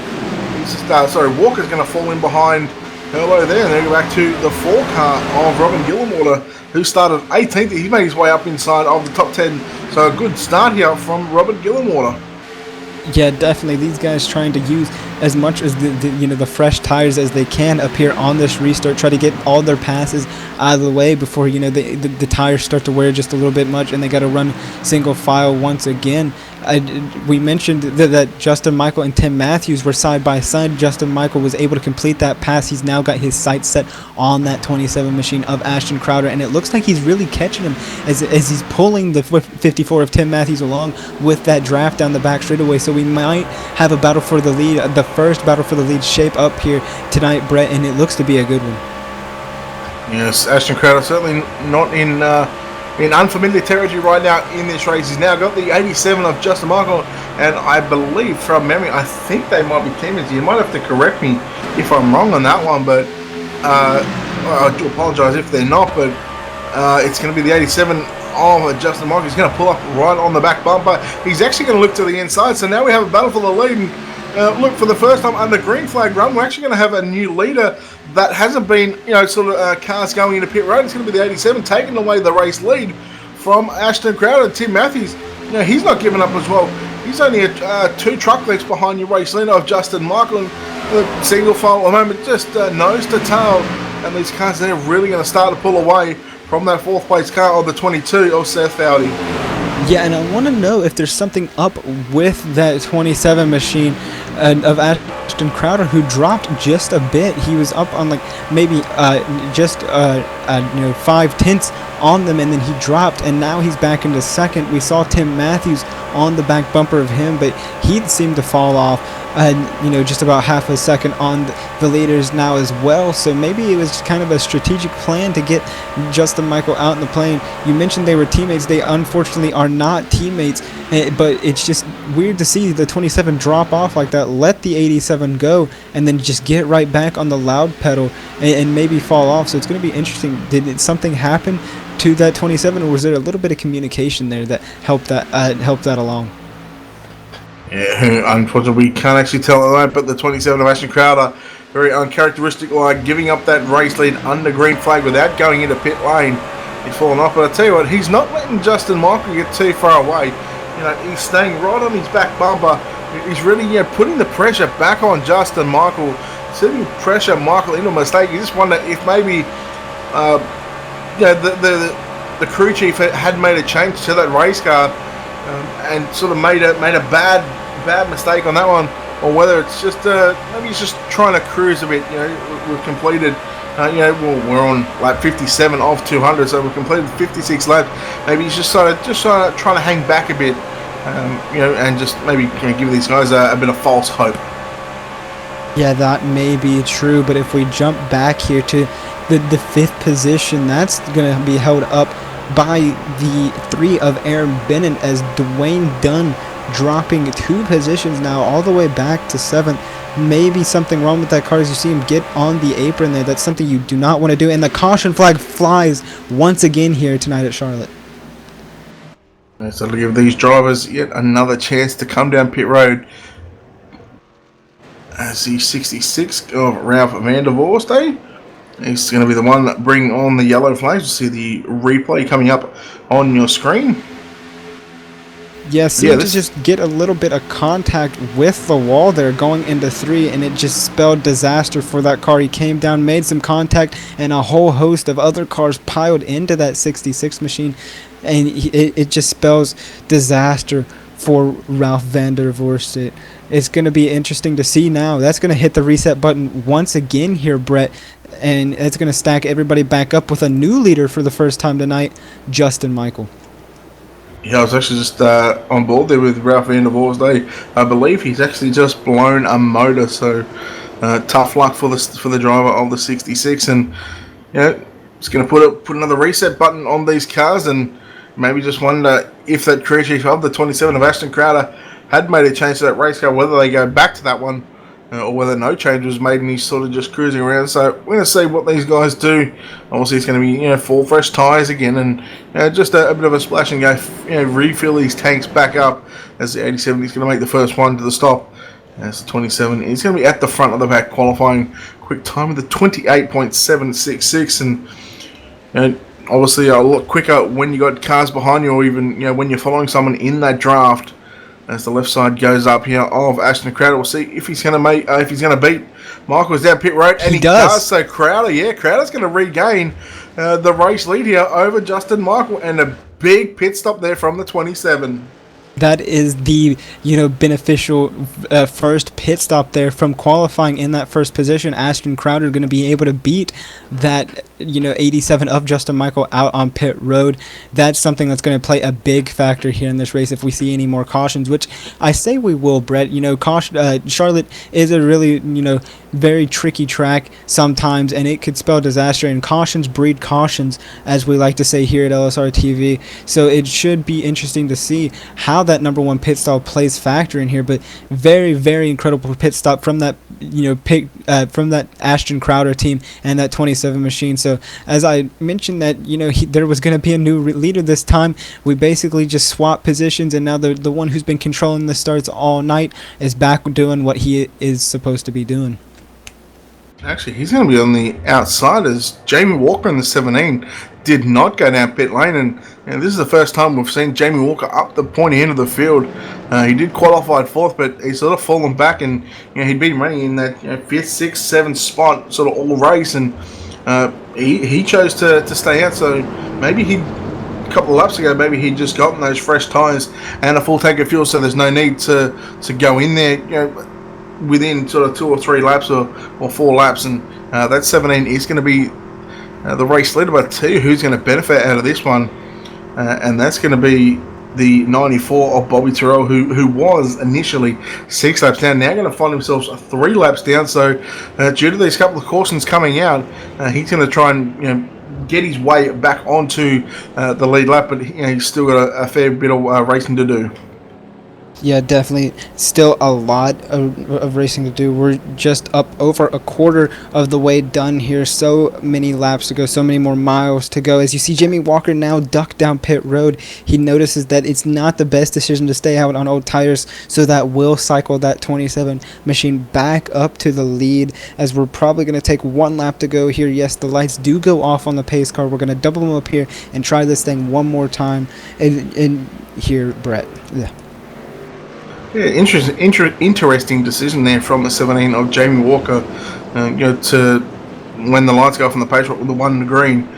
Speaker 2: Walker's going to fall in behind Herlo there, and then go back to the 4 car of Robin Gillenwater, who started 18th. He made his way up inside of the top 10, so a good start here from Robin Gillenwater.
Speaker 3: Yeah, definitely. These guys trying to use as much as the fresh tires as they can up here on this restart. Try to get all their passes out of the way before the tires start to wear just a little bit much, and they got to run single file once again. We mentioned that Justin Michael and Tim Matthews were side by side. Justin Michael was able to complete that pass. He's now got his sights set on that 27 machine of Ashton Crowder, and it looks like he's really catching him as he's pulling the 54 of Tim Matthews along with that draft down the back straightaway. So we might have a battle for the lead, the first battle for the lead shape up here tonight, Brett, and it looks to be a good one.
Speaker 2: Yes, Ashton Crowder certainly not in unfamiliar territory right now in this race. He's now got the 87 of Justin Michael, and I believe from memory, I think they might be teammates. You might have to correct me if I'm wrong on that one, but I do apologise if they're not, but it's going to be the 87 of Justin Michael. He's going to pull up right on the back bumper. He's actually going to look to the inside, so now we have a battle for the lead. And look, for the first time under green flag run, we're actually going to have a new leader that hasn't been, cars going into pit road. It's going to be the 87 taking away the race lead from Ashton Crowder. Tim Matthews, he's not giving up as well. He's only 2 truck lengths behind your race leader of Justin Michael. And single file at the moment, just nose to tail. And these cars, they're really going to start to pull away from that 4th place car of the 22 of Seth Fowdy.
Speaker 3: Yeah, and I want to know if there's something up with that 27 machine of Ashton Crowder, who dropped just a bit. He was up on maybe just 5 tenths on them, and then he dropped, and now he's back into 2nd. We saw Tim Matthews on the back bumper of him, but he seemed to fall off just about half a second on the leaders now as well. So maybe it was kind of a strategic plan to get Justin Michael out in the plane. You mentioned they were teammates. They unfortunately are not teammates, but it's just weird to see the 27 drop off like that, let the 87 go, and then just get right back on the loud pedal and maybe fall off. So it's going to be interesting. Did something happen to that 27, or was there a little bit of communication there that helped that along?
Speaker 2: Yeah, unfortunately we can't actually tell that, but the 27 of Ashton Crowder, very uncharacteristic, like giving up that race lead under green flag without going into pit lane. He's fallen off, but I tell you what, he's not letting Justin Michael get too far away. He's staying right on his back bumper. He's really putting the pressure back on Justin Michael, sending pressure Michael into a mistake. You just wonder if maybe the crew chief had made a change to that race car and sort of made a bad mistake on that one, or whether it's just maybe he's just trying to cruise a bit. We've completed we're on lap 57 of 200, so we've completed 56 laps. Maybe he's just trying to hang back a bit, and just maybe give these guys a bit of false hope.
Speaker 3: Yeah, that may be true, but if we jump back here to the fifth position, that's going to be held up by the 3 of Aaron Bennett, as Dwayne Dunn dropping 2 positions now all the way back to 7th. Maybe something wrong with that car as you see him get on the apron there. That's something you do not want to do, and the caution flag flies once again here tonight at Charlotte.
Speaker 2: So to give these drivers yet another chance to come down pit road. As the 66 of Ralph van der Vorst, he's going to be the one that bring on the yellow flags. You see the replay coming up on your screen.
Speaker 3: Yeah, seemed to just get a little bit of contact with the wall there going into 3, and it just spelled disaster for that car. He came down, made some contact, and a whole host of other cars piled into that 66 machine, and it just spells disaster for Ralph van der Vorst. It's going to be interesting to see now. That's going to hit the reset button once again here, Brett, and it's going to stack everybody back up with a new leader for the first time tonight, Justin Michael.
Speaker 2: Yeah, I was actually just on board there with Ralph van der Vorst. I believe he's actually just blown a motor, so tough luck for the driver of the 66, and it's going to put another reset button on these cars, and maybe just wonder if that crew chief of the 27 of Ashton Crowder had made a change to that race car, whether they go back to that one or whether no change was made and he's sort of just cruising around. So we're going to see what these guys do. Obviously, it's going to be 4 fresh tyres again, and just a bit of a splash and go. Refill these tanks back up as the 87 is going to make the first one to the stop. As the 27 is going to be at the front of the pack, qualifying quick time with the 28.766, and obviously a lot quicker when you got cars behind you, or even when you're following someone in that draft. As the left side goes up here of Ashton Crowder, we'll see if he's going to beat Michael's down pit road, and he does. So Crowder's going to regain the race lead here over Justin Michael, and a big pit stop there from the 27.
Speaker 3: That is the beneficial first pit stop there from qualifying in that first position. Ashton Crowder going to be able to beat that 87 of Justin Michael out on pit road. That's something that's going to play a big factor here in this race if we see any more cautions, which I say we will, Brett. Charlotte is a really very tricky track sometimes, and it could spell disaster, and cautions breed cautions, as we like to say here at LSRTV. So it should be interesting to see how that number 1 pit stop plays factor in here. But very, very incredible pit stop from that from that Ashton Crowder team and that 27 machine. So as I mentioned that there was going to be a new leader this time, we basically just swapped positions, and now the one who's been controlling the starts all night is back doing what he is supposed to be doing.
Speaker 2: Actually, he's going to be on the outside, as Jamie Walker in the 17 did not go down pit lane, and this is the first time we've seen Jamie Walker up the pointy end of the field. He did qualify 4th, but he's sort of fallen back, and he'd been running in that 5th, 6th, 7th spot sort of all race, and he chose to stay out. So maybe a couple of laps ago, maybe he'd just gotten those fresh tyres and a full tank of fuel, so there's no need to go in there within sort of 2 or 3 laps or 4 laps, and that 17 is going to be the race leader. But I tell you who's going to benefit out of this one, and that's going to be the 94 of Bobby Terrell, who was initially 6 laps down, now going to find himself 3 laps down. So due to these couple of cautions coming out, he's going to try and get his way back onto the lead lap, but he's still got a fair bit of racing to do.
Speaker 3: Yeah, definitely. Still a lot of racing to do. We're just up over a quarter of the way done here. So many laps to go, so many more miles to go. As you see Jimmy Walker now duck down pit road, he notices that it's not the best decision to stay out on old tires, so that will cycle that 27 machine back up to the lead, as we're probably going to take 1 lap to go here. Yes, the lights do go off on the pace car. We're going to double them up here and try this thing one more time. And here, Brett. Yeah.
Speaker 2: Yeah, interesting decision there from the 17 of Jamie Walker. To when the lights go off on the pace with the 1 in the green,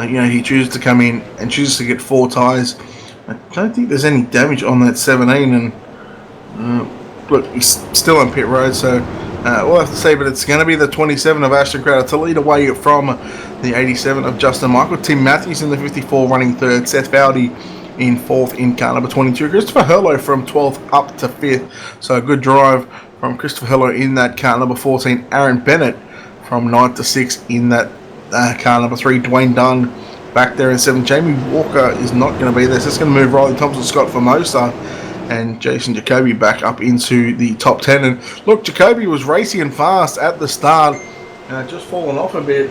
Speaker 2: he chooses to come in and chooses to get 4 tyres. I don't think there's any damage on that 17, and look, he's still on pit road, so we'll have to see. But it's going to be the 27 of Ashton Crowder to lead away from the 87 of Justin Michael. Tim Matthews in the 54 running 3rd. Seth Fowdy in 4th in car number 22. Christopher Hurlow from 12th up to 5th. So a good drive from Christopher Hello in that car number 14. Aaron Bennett from 9th to 6th in that car number 3. Dwayne Dunn back there in 7. Jamie Walker is not going to be there, so it's going to move Riley Thompson, Scott Formosa, and Jason Jacoby back up into the top 10. And look, Jacoby was racing and fast at the start, and just fallen off a bit,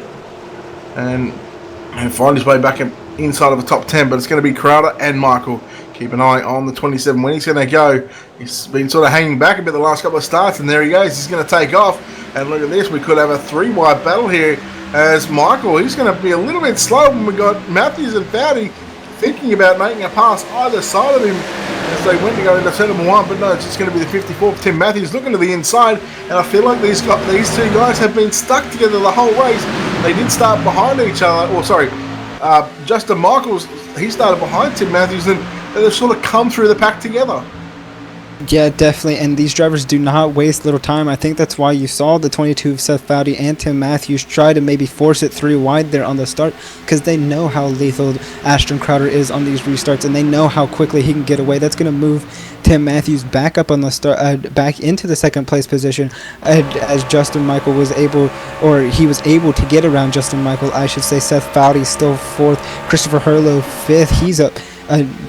Speaker 2: and find his way back inside of the top 10. But it's going to be Crowder and Michael. Keep an eye on the 27 when he's going to go. He's been sort of hanging back a bit the last couple of starts, and there he goes. He's going to take off. And look at this. We could have a 3-wide battle here as Michael. He's going to be a little bit slow when we got Matthews and Fowdy thinking about making a pass either side of him as they went to go into turn number 1. But no, it's just going to be the 54 Tim Matthews looking to the inside. And I feel like these two guys have been stuck together the whole race. They did start behind each other. Or sorry, Justin Michaels, he started behind Tim Matthews, and they've sort of come through the pack together.
Speaker 3: Yeah, definitely, and these drivers do not waste little time. I think that's why you saw the 22 of Seth Fowdy and Tim Matthews try to maybe force it 3 wide there on the start, because they know how lethal Ashton Crowder is on these restarts, and they know how quickly he can get away. That's going to move Tim Matthews back up on the start, back into the second place position, as Justin Michael was able, or he was able to get around Justin Michael, I should say. Seth Fowdy still 4th, Christopher Hurlow 5th. He's up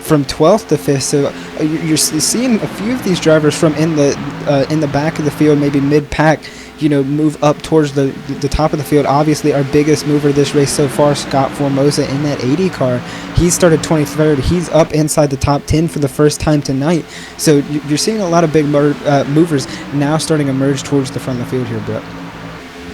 Speaker 3: from 12th to 5th, so you're seeing a few of these drivers from in the back of the field, maybe mid-pack, move up towards the top of the field. Obviously, our biggest mover this race so far, Scott Formosa in that 80 car, he started 23rd. He's up inside the top 10 for the first time tonight. So you're seeing a lot of big movers now starting to merge towards the front of the field here, Brett.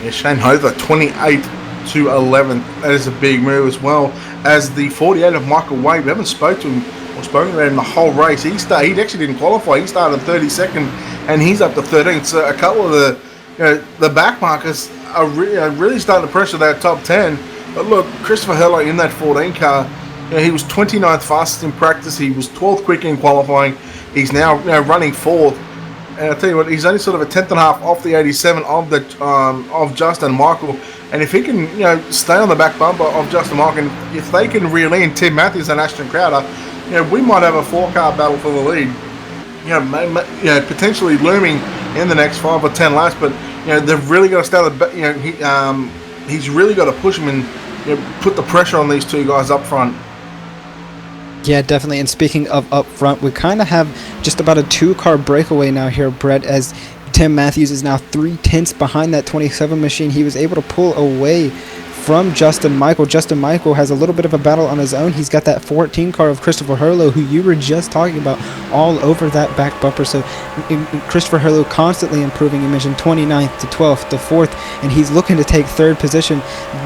Speaker 2: Yeah, Shane Hother, 28 to 11. That is a big move, as well as the 48 of Michael Wade. We haven't spoken about him the whole race. He actually didn't qualify. He started 32nd, and he's up to 13th. So a couple of the back markers are really starting to pressure that top 10. But look, Christopher Hello in that 14 car, he was 29th fastest in practice. He was 12th quick in qualifying. He's now running 4th. And I'll tell you what, he's only sort of a 10th and a half off the 87 of Justin Michael. And if he can, stay on the back bumper of Justin Michael, and if they can reel in Tim Matthews and Ashton Crowder, we might have a 4-car battle for the lead. Potentially looming in the next 5 or 10 laps. But they've really got to stay on the. He's really got to push him and put the pressure on these two guys up front.
Speaker 3: Yeah, definitely. And speaking of up front, we kind of have just about a 2-car breakaway now here, Brett, as Tim Matthews is now 3/10 behind that 27 machine. He was able to pull away from Justin Michael. Justin Michael has a little bit of a battle on his own. He's got that 14 car of Christopher Hurlow, who you were just talking about, all over that back bumper. So Christopher Hurlow constantly improving. You mentioned 29th to 12th to 4th, and he's looking to take 3rd position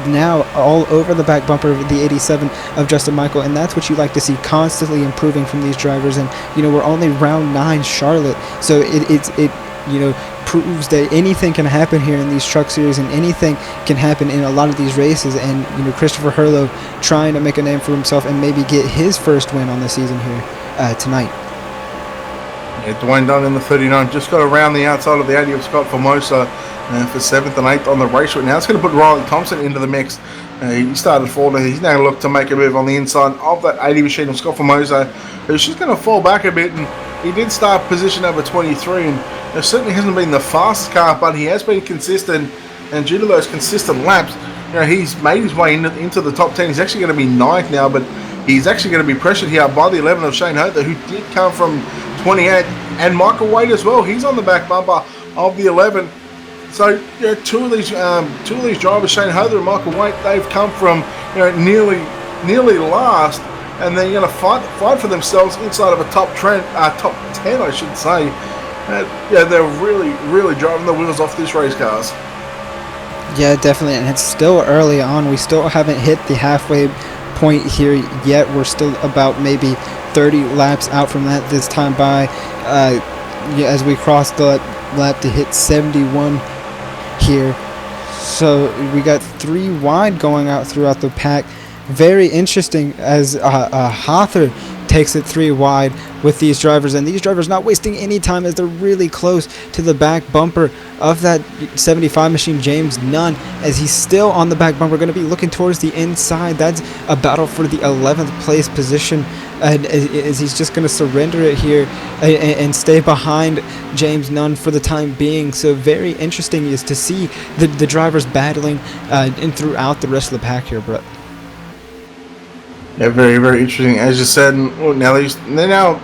Speaker 3: now all over the back bumper of the 87 of Justin Michael, and that's what you like to see, constantly improving from these drivers. And we're only round 9 Charlotte, so it proves that anything can happen here in these truck series, and anything can happen in a lot of these races. And Christopher Hurlow trying to make a name for himself and maybe get his first win on the season here tonight.
Speaker 2: Yeah, Dwayne Dunn in the 39 just got around the outside of the 80 of Scott Formosa for 7th and 8th on the race route. Now it's going to put Riley Thompson into the mix. He started 4th. He's now going to look to make a move on the inside of that 80 machine of Scott Formosa, who's just going to fall back a bit. And he did start position number 23, and it certainly hasn't been the fastest car, but he has been consistent, and due to those consistent laps, he's made his way into the top 10. He's actually going to be 9th now, but he's actually going to be pressured here by the 11 of Shane Hother, who did come from 28, and Michael Wade as well. He's on the back bumper of the 11. So two of these drivers, Shane Hother and Michael Wade, they've come from nearly last, and they're going to fight for themselves inside of a top 10, I should say. They're really driving the wheels off these race cars.
Speaker 3: Yeah, definitely, and it's still early on. We still haven't hit the halfway point here yet. We're still about maybe 30 laps out from that this time by, as we cross the lap to hit 71 here. So we got 3 wide going out throughout the pack. Very interesting as Hother takes it 3 wide with these drivers, and these drivers not wasting any time as they're really close to the back bumper of that 75 machine, James Nunn, as he's still on the back bumper, going to be looking towards the inside. That's a battle for the 11th place position, and as he's just going to surrender it here and stay behind James Nunn for the time being. So very interesting is to see the drivers battling and throughout the rest of the pack here, Brett.
Speaker 2: Yeah, very, very interesting. As you said, now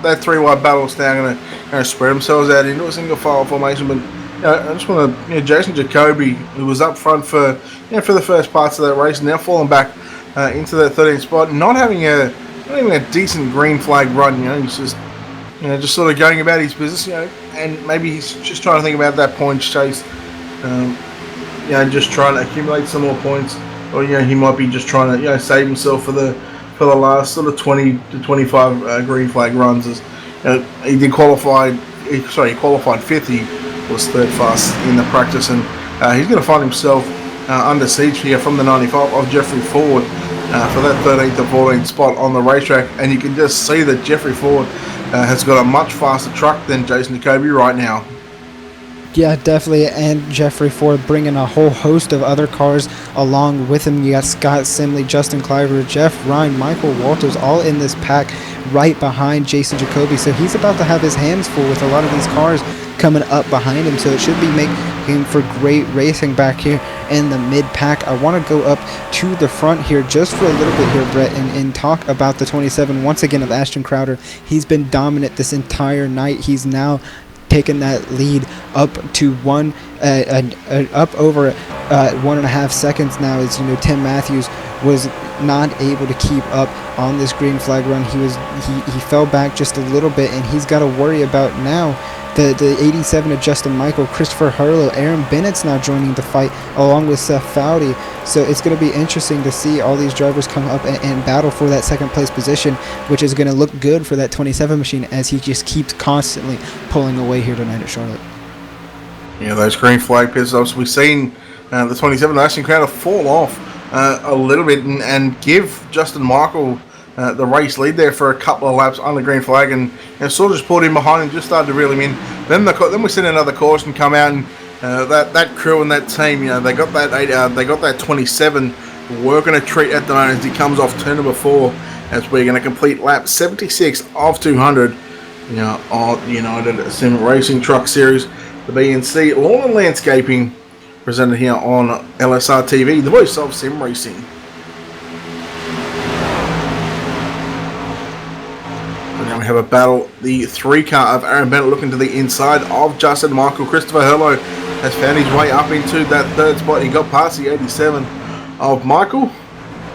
Speaker 2: that 3 wide battle's now going to spread themselves out into a single file formation. But I just want to, Jason Jacoby, who was up front for the first parts of that race, now falling back into that 13th spot, not having a decent green flag run. He's just sort of going about his business. And maybe he's just trying to think about that points chase. Just trying to accumulate some more points, or he might be just trying to save himself for the last sort of 20 to 25 green flag runs. As he did qualify, he qualified 5th. He was 3rd fast in the practice, and he's going to find himself under siege here from the 95 of Jeffrey Ford for that 13th to 14th spot on the racetrack. And you can just see that Jeffrey Ford has got a much faster truck than Jason Jacoby right now.
Speaker 3: Yeah, definitely, and Jeffrey Ford bringing a whole host of other cars along with him. You got Scott Simley, Justin Cliver, Jeff Ryan, Michael Walters, all in this pack right behind Jason Jacoby. So he's about to have his hands full with a lot of these cars coming up behind him. So it should be making for great racing back here in the mid-pack. I want to go up to the front here just for a little bit here, Brett, and talk about the 27 once again of Ashton Crowder. He's been dominant this entire night. He's now taken that lead up to up over 1.5 seconds now, as Tim Matthews was not able to keep up on this green flag run. He fell back just a little bit, and he's got to worry about now the 87 of Justin Michael, Christopher Harlow, Aaron Bennett's now joining the fight along with Seth Fowdy. So it's going to be interesting to see all these drivers come up and battle for that 2nd place position, which is going to look good for that 27 machine as he just keeps constantly pulling away here tonight at Charlotte.
Speaker 2: Yeah, those green flag pit stops. We've seen the 27 Ashton Crowder fall off a little bit and give Justin Michael the race lead there for a couple of laps on the green flag, and sort of just pulled him behind and just started to reel him in. Then we seen another caution come out, and that crew and that team, they got that 27 working a treat at the moment as he comes off turn number 4, as we're going to complete lap 76 of 200. On United Sim Racing Truck Series, the BNC Lawn and Landscaping, presented here on LSRTV, the voice of sim racing. We have a battle, the 3 car of Aaron Bennett looking to the inside of Justin Michael. Christopher Herlo has found his way up into that 3rd spot. He got past the 87 of Michael,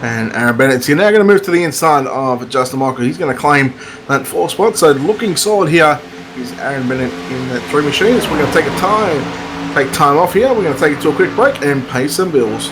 Speaker 2: and Aaron Bennett's now going to move to the inside of Justin Michael. He's going to claim that 4th spot. So looking solid here is Aaron Bennett in that 3 machines. We're going to take time off here. We're going to take it to a quick break and pay some bills.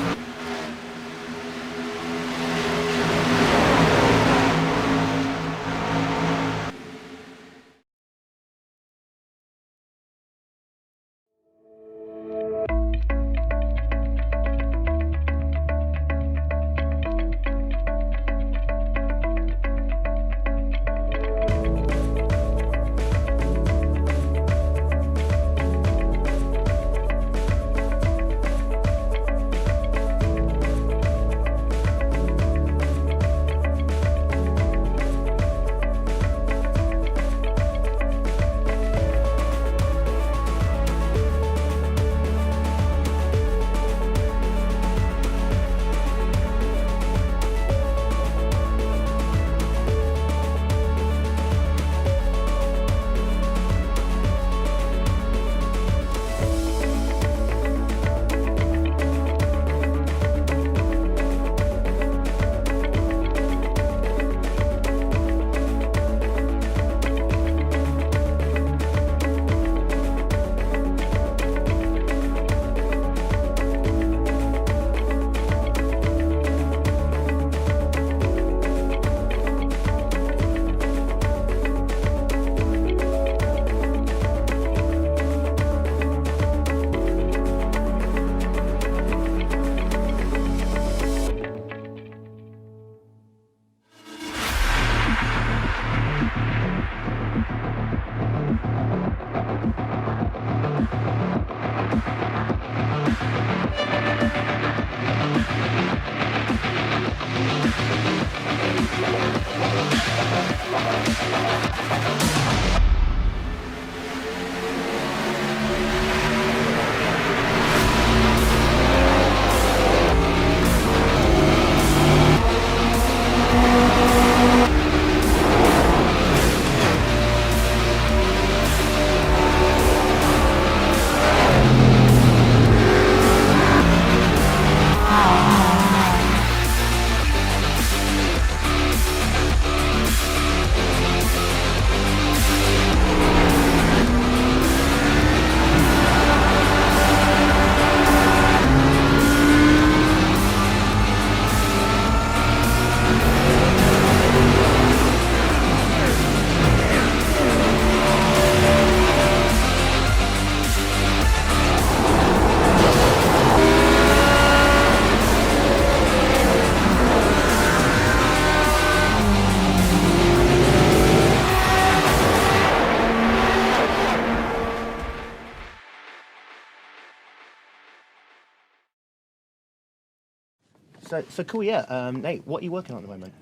Speaker 4: So cool, yeah. Nate, what are you working on at the moment?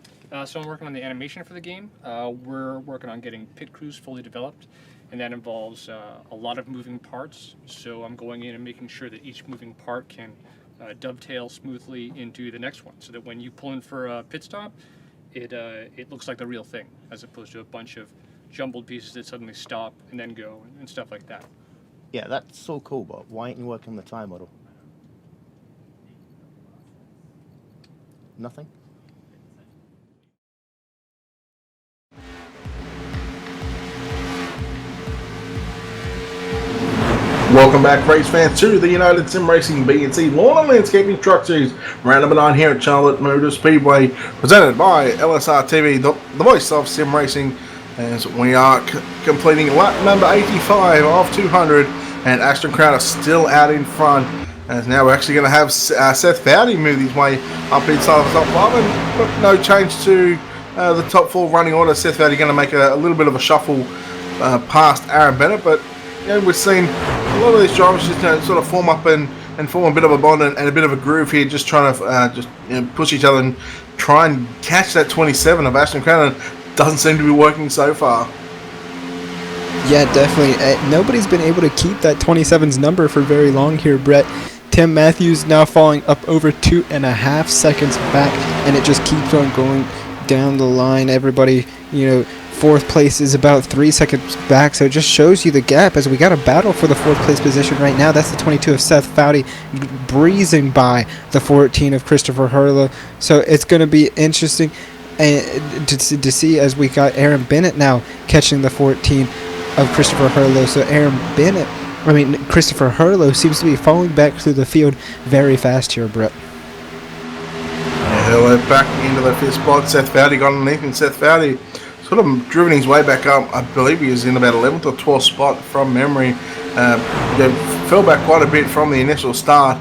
Speaker 5: So I'm working on the animation for the game. We're working on getting pit crews fully developed, and that involves a lot of moving parts. So I'm going in and making sure that each moving part can dovetail smoothly into the next one, so that when you pull in for a pit stop, it looks like the real thing, as opposed to a bunch of jumbled pieces that suddenly stop and then go and stuff like that.
Speaker 4: Yeah, that's so cool, but why aren't you working on the time model? Nothing?
Speaker 2: Welcome back, race fans, to the United Sim Racing B&C Lawn and Landscaping Truck Series, round number 9 here at Charlotte Motor Speedway, presented by LSRTV, the voice of sim racing, as we are completing lap number 85 of 200, and Ashton Crowder still out in front, as now we're actually going to have Seth Fowdy move his way up inside the top 5, and no change to the top 4 running order. Seth Fowdy going to make a little bit of a shuffle past Aaron Bennett, but we've seen a lot of these drivers just sort of form up and form a bit of a bond and a bit of a groove here, just trying to push each other and try and catch that 27 of Ashton Crowder. Doesn't seem to be working so far.
Speaker 3: Yeah, definitely. Nobody's been able to keep that 27's number for very long here, Brett. Tim Matthews now falling up over 2.5 seconds back, and it just keeps on going down the line. Everybody, fourth place is about 3 seconds back, so it just shows you the gap as we got a battle for the fourth place position right now. That's the 22 of Seth Fowdy breezing by the 14 of Christopher Hurlow. So it's going to be interesting to see as we got Aaron Bennett now catching the 14 of Christopher Hurlow. So Christopher Hurlow seems to be falling back through the field very fast here, Brett.
Speaker 2: Hurlow back into the 5th spot. Seth Fowdy got underneath, and Seth Fowdy sort of driven his way back up. I believe he was in about 11th or 12th spot from memory. Fell back quite a bit from the initial start,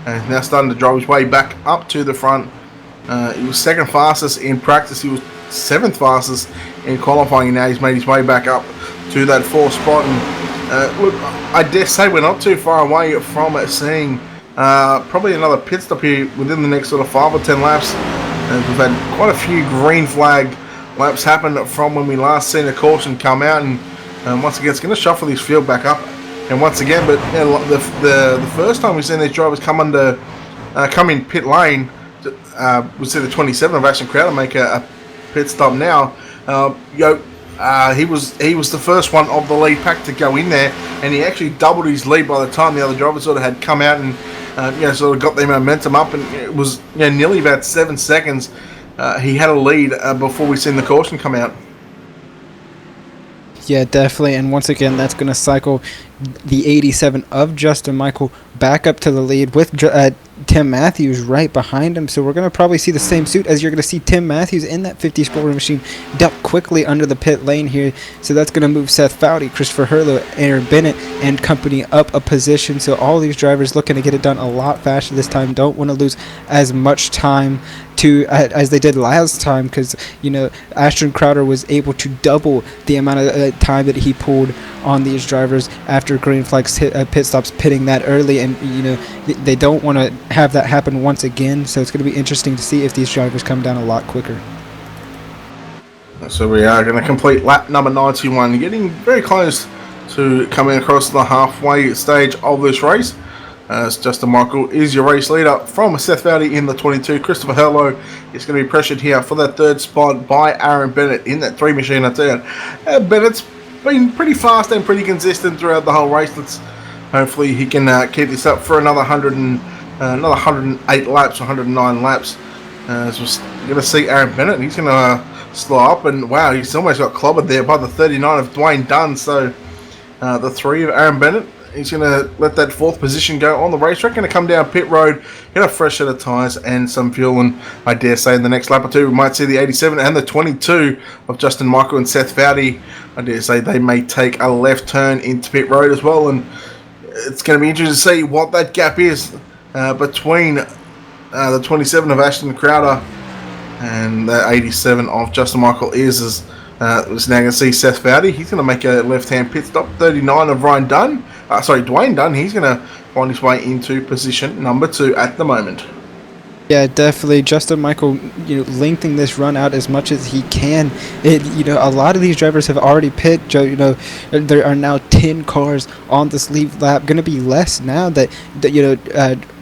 Speaker 2: and now starting to drive his way back up to the front. He was 2nd fastest in practice. He was 7th fastest in qualifying. Now he's made his way back up to that 4th spot. And look, I dare say we're not too far away from seeing probably another pit stop here within the next sort of 5 or 10 laps. We've had quite a few green flag laps happen from when we last seen a caution come out, and once again it's going to shuffle this field back up. And once again, but the first time we've seen these drivers come in pit lane, we see the 27 of Ashton Crowder make a pit stop now. He was the first one of the lead pack to go in there, and he actually doubled his lead by the time the other drivers sort of had come out and sort of got their momentum up, and it was nearly about 7 seconds. He had a lead before we seen the caution come out.
Speaker 3: Yeah, definitely. And once again, that's going to cycle the 87 of Justin Michael back up to the lead with Tim Matthews right behind him. So we're going to probably see the same suit as you're going to see Tim Matthews in that 50 Sport Machine duck quickly under the pit lane here. So that's going to move Seth Fowdy, Christopher Hurlow, Aaron Bennett, and company up a position. So all these drivers looking to get it done a lot faster this time. Don't want to lose as much time as they did last time, because Ashton Crowder was able to double the amount of time that he pulled on these drivers after green flags pit stops, pitting that early, and they don't want to have that happen once again. So it's going to be interesting to see if these drivers come down a lot quicker.
Speaker 2: So we are going to complete lap number 91, getting very close to coming across the halfway stage of this race. As Justin Michael is your race leader from Seth Fowdy in the 22. Christopher Hurlow is going to be pressured here for that 3rd spot by Aaron Bennett in that 3 machine. Bennett's been pretty fast and pretty consistent throughout the whole race. Hopefully he can keep this up for another 108 laps, 109 laps. So we're going to see Aaron Bennett. He's going to slow up, and wow, he's almost got clobbered there by the 39 of Dwayne Dunn. So the 3 of Aaron Bennett, he's going to let that 4th position go on the racetrack. Going to come down pit road, get a fresh set of tyres and some fuel, and I dare say in the next lap or two we might see the 87 and the 22 of Justin Michael and Seth Fowdy. I dare say they may take a left turn into pit road as well, and it's going to be interesting to see what that gap is between the 27 of Ashton Crowder and the 87 of Justin Michael is now going to see Seth Fowdy. He's going to make a left-hand pit stop. 39 of Dwayne Dunn. He's going to find his way into position number 2 at the moment.
Speaker 3: Yeah, definitely. Justin Michael, lengthening this run out as much as he can. A lot of these drivers have already pit. There are now 10 cars on this lead lap. Going to be less now that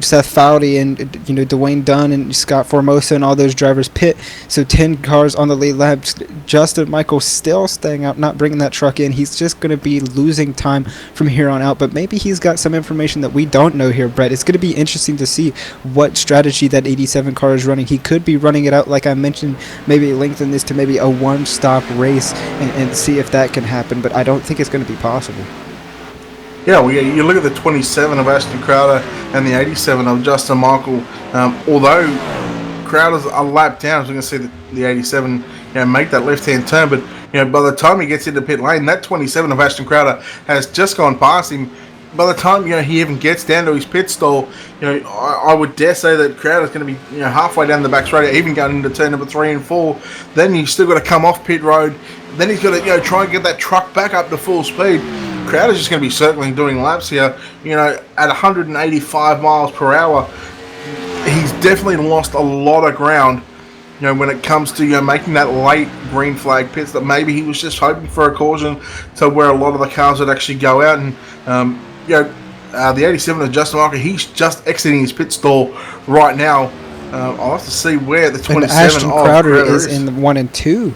Speaker 3: Seth Fowdy and Dwayne Dunn and Scott Formosa and all those drivers pit. So 10 cars on the lead lap. Justin Michael still staying out, not bringing that truck in. He's just going to be losing time from here on out. But maybe he's got some information that we don't know here, Brett. It's going to be interesting to see what strategy that 87 car is running. He could be running it out, like I mentioned, maybe lengthen this to maybe a one-stop race and see if that can happen, but I don't think it's going to be possible.
Speaker 2: Yeah, well, you look at the 27 of Ashton Crowder and the 87 of Justin Michael. Although Crowder's a lap down, as we can see the 87 make that left-hand turn, but by the time he gets into pit lane, that 27 of Ashton Crowder has just gone past him. By the time he even gets down to his pit stall, I would dare say that Crowder's going to be halfway down the back straight, even going into turn number 3 and 4. Then he's still got to come off pit road. Then he's got to try and get that truck back up to full speed. Crowder's just going to be circling, doing laps here. At 185 miles per hour, he's definitely lost a lot of ground. When it comes to making that late green flag pits, that maybe he was just hoping for a caution to where a lot of the cars would actually go out. And the 87 of Justin Michael, he's just exiting his pit stall right now. I'll have to see where the 27
Speaker 3: and Ashton
Speaker 2: of
Speaker 3: Crowder
Speaker 2: is
Speaker 3: in the 1 and 2.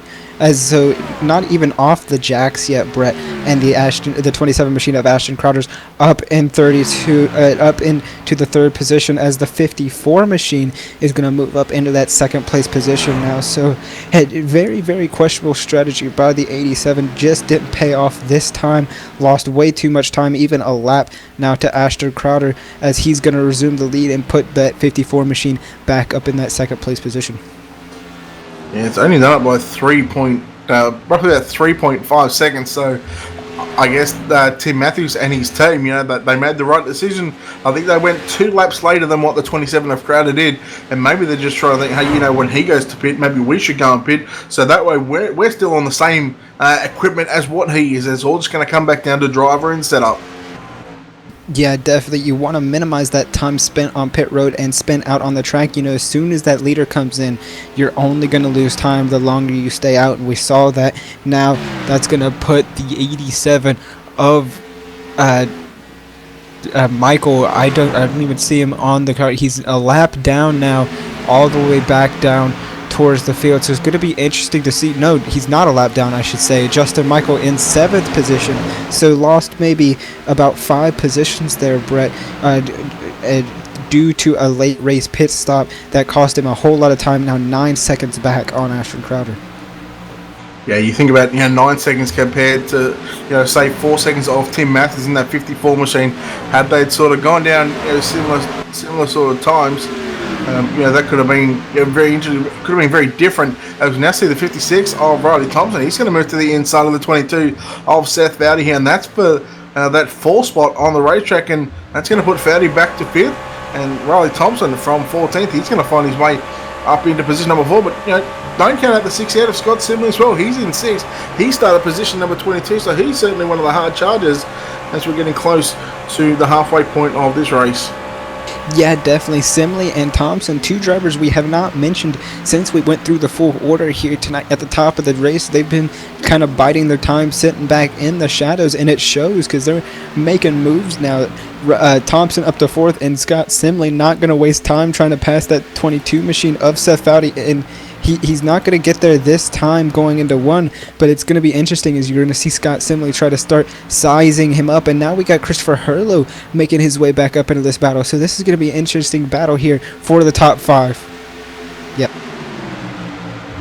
Speaker 3: So not even off the jacks yet, Brett, and the 27 machine of Ashton Crowder's up in 32, up into the 3rd position, as the 54 machine is going to move up into that 2nd place position now. So very, very questionable strategy by the 87. Just didn't pay off this time. Lost way too much time, even a lap now to Ashton Crowder, as he's going to resume the lead and put that 54 machine back up in that 2nd place position.
Speaker 2: Yeah, it's only done it by roughly about 3.5 seconds. So I guess Tim Matthews and his team, that they made the right decision. I think they went 2 laps later than what the 27 of Crowder did, and maybe they're just trying to think, hey, when he goes to pit, maybe we should go and pit. So that way we're still on the same equipment as what he is. It's all just going to come back down to driver and setup.
Speaker 3: Yeah, definitely. You want to minimize that time spent on pit road and spent out on the track. As soon as that leader comes in, you're only going to lose time the longer you stay out. And we saw that. Now, that's going to put the 87 of Michael. I don't even see him on the car. He's a lap down now, all the way back down towards the field. So it's going to be interesting to see. No, he's not a lap down, I should say. Justin Michael in 7th position. So lost maybe about 5 positions there, Brett, due to a late race pit stop that cost him a whole lot of time. Now 9 seconds back on Ashton Crowder.
Speaker 2: Yeah, you think about 9 seconds compared to say 4 seconds off Tim Matthews in that 54 machine. Had they sort of gone down similar sort of times, that could have been very interesting. Could have been very different. As we now see the 56 of Riley Thompson, he's going to move to the inside of the 22 of Seth Fowdy here, and that's for that 4 spot on the racetrack, and that's going to put Fowdy back to 5th, and Riley Thompson from 14th. He's going to find his way up into position number 4, but don't count out the 6 out of Scott Simley as well. He's in 6th. He started position number 22, so he's certainly one of the hard chargers as we're getting close to the halfway point of this race.
Speaker 3: Yeah, definitely. Simley and Thompson, 2 drivers we have not mentioned since we went through the full order here tonight at the top of the race. They've been kind of biding their time, sitting back in the shadows, and it shows because they're making moves now. Thompson up to 4th, and Scott Simley not going to waste time trying to pass that 22 machine of Seth Fowdy, and he's not going to get there this time going into 1, but it's going to be interesting as you're going to see Scott Simley try to start sizing him up, and now we got Christopher Hurlow making his way back up into this battle, so this is going to be an interesting battle here for the top 5. Yep.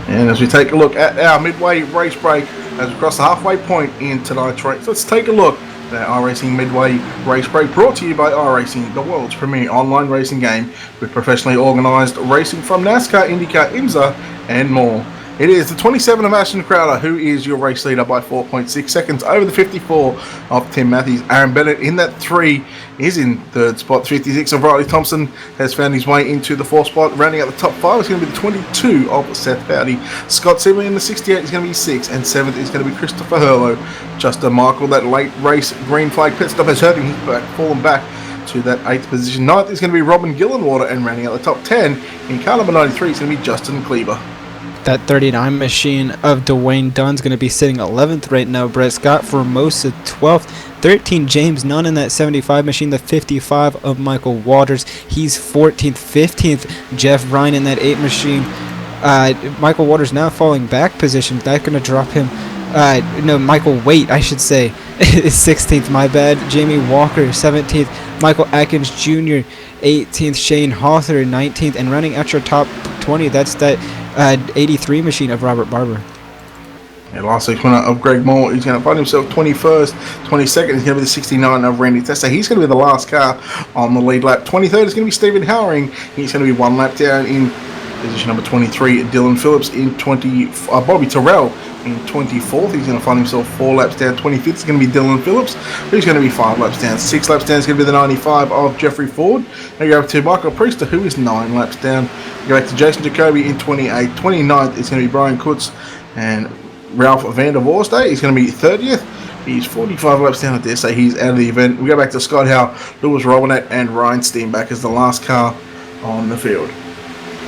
Speaker 2: And as we take a look at our midway race break as we cross the halfway point in tonight's race, let's take a look at our iRacing Midway race break, brought to you by iRacing, the world's premier online racing game with professionally organised racing from NASCAR, IndyCar, IMSA and more. It is the 27 of Ashton Crowder who is your race leader by 4.6 seconds over the 54 of Tim Matthews. Aaron Bennett in that 3 is in 3rd spot. 56 of Riley Thompson has found his way into the 4th spot. Rounding out the top 5 is going to be the 22 of Seth Fowdy. Scott Simley in the 68 is going to be 6th, and 7th is going to be Christopher Hurlow. Justin Michael, that late race green flag pit stop has hurt him. He's fallen back to that 8th position. 9th is going to be Robin Gillenwater, and rounding out the top 10 in car number 93 is going to be Justin Kleber.
Speaker 3: That 39 machine of Dwayne Dunn's going to be sitting 11th right now. Brett Scott Formosa 12th. 13 James Nunn in that 75 machine. The 55 of Michael Waters. He's 14th. 15th Jeff Ryan in that 8 machine. Michael Waters now falling back position. That's going to drop him. Michael Waite, I should say, is 16th. My bad. Jamie Walker 17th. Michael Atkins Jr. 18th. Shane Hawther 19th. And running at your top 20, that's that 83 machine of Robert Barber.
Speaker 2: And last week's winner of Greg Moore, he's going to find himself 21st. 22nd is going to be the 69 of Randy Testa. He's going to be the last car on the lead lap. 23rd is going to be Stephen Howering. He's going to be 1 lap down in position number 23. Dylan Phillips in Bobby Terrell in 24th. He's going to find himself 4 laps down. 25th is going to be Dylan Phillips, who's going to be 5 laps down. 6 laps down is going to be the 95 of Jeffrey Ford. Now you go up to Michael Priester, who is 9 laps down. You go back to Jason Jacoby in 28th. 29th is going to be Brian Kutz, and Ralph van der Vorste is going to be 30th. He's 45 laps down at this, so he's out of the event. We go back to Scott Howe, Lewis Robinette, and Ryan Steenback as the last car on the field.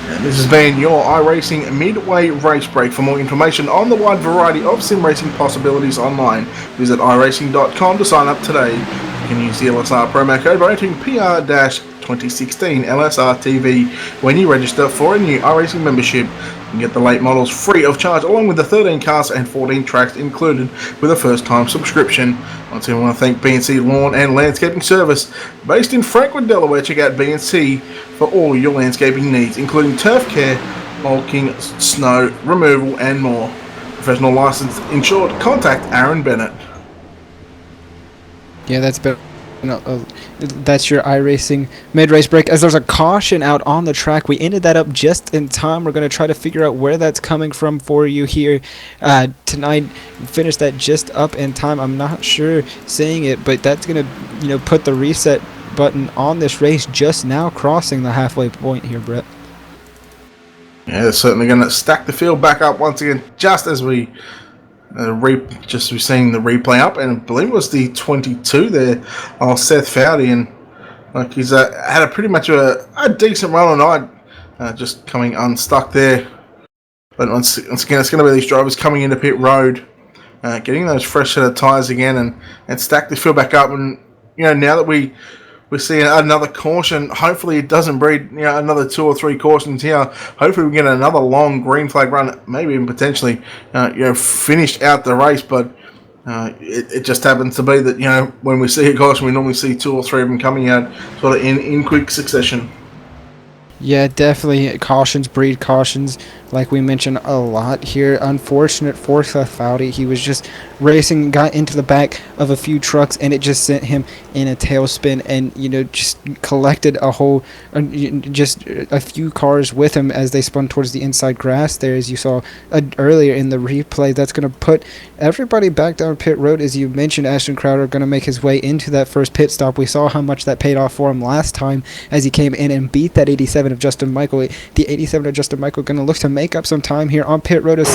Speaker 2: And this has been your iRacing Midway Race Break. For more information on the wide variety of sim racing possibilities online, visit iRacing.com to sign up today. You can use the LSR promo code by entering PR-2016 LSRTV when you register for a new iRacing membership. You can get the late models free of charge, along with the 13 cars and 14 tracks included with a first-time subscription. Once again, I want to thank B&C Lawn and Landscaping Service. Based in Franklin, Delaware, check out B&C for all your landscaping needs, including turf care, mulching, snow removal, and more. Professional license insured. Contact Aaron Bennett.
Speaker 3: Yeah, that's your iRacing mid-race break. As there's a caution out on the track, we ended that up just in time. We're going to try to figure out where that's coming from for you here tonight. Finish that just up in time. I'm not sure saying it, but that's going to put the reset button on this race just now, crossing the halfway point here, Brett.
Speaker 2: Yeah, they're certainly going to stack the field back up once again, just as we we're seeing the replay up, and I believe it was the 22 there, Seth Fowdy, and he's had a pretty much a decent run all night, just coming unstuck there. But once again, it's going to be these drivers coming into pit road, getting those fresh set of tyres again, and stack the field back up. And now that we're seeing another caution, hopefully it doesn't breed another 2 or 3 cautions here. Hopefully we get another long green flag run, maybe even potentially finish out the race. But it just happens to be that when we see a caution, we normally see 2 or 3 of them coming out sort of in quick succession.
Speaker 3: Yeah, definitely cautions breed cautions, like we mentioned a lot here. Unfortunate for Seth Fowdy. He was just racing, got into the back of a few trucks, and it just sent him in a tailspin, and just collected just a few cars with him as they spun towards the inside grass there, as you saw earlier in the replay. That's going to put everybody back down pit road. As you mentioned, Ashton Crowder going to make his way into that first pit stop. We saw how much that paid off for him last time as he came in and beat that 87 of Justin Michael. The 87 of Justin Michael going to look to make up some time here on pit road as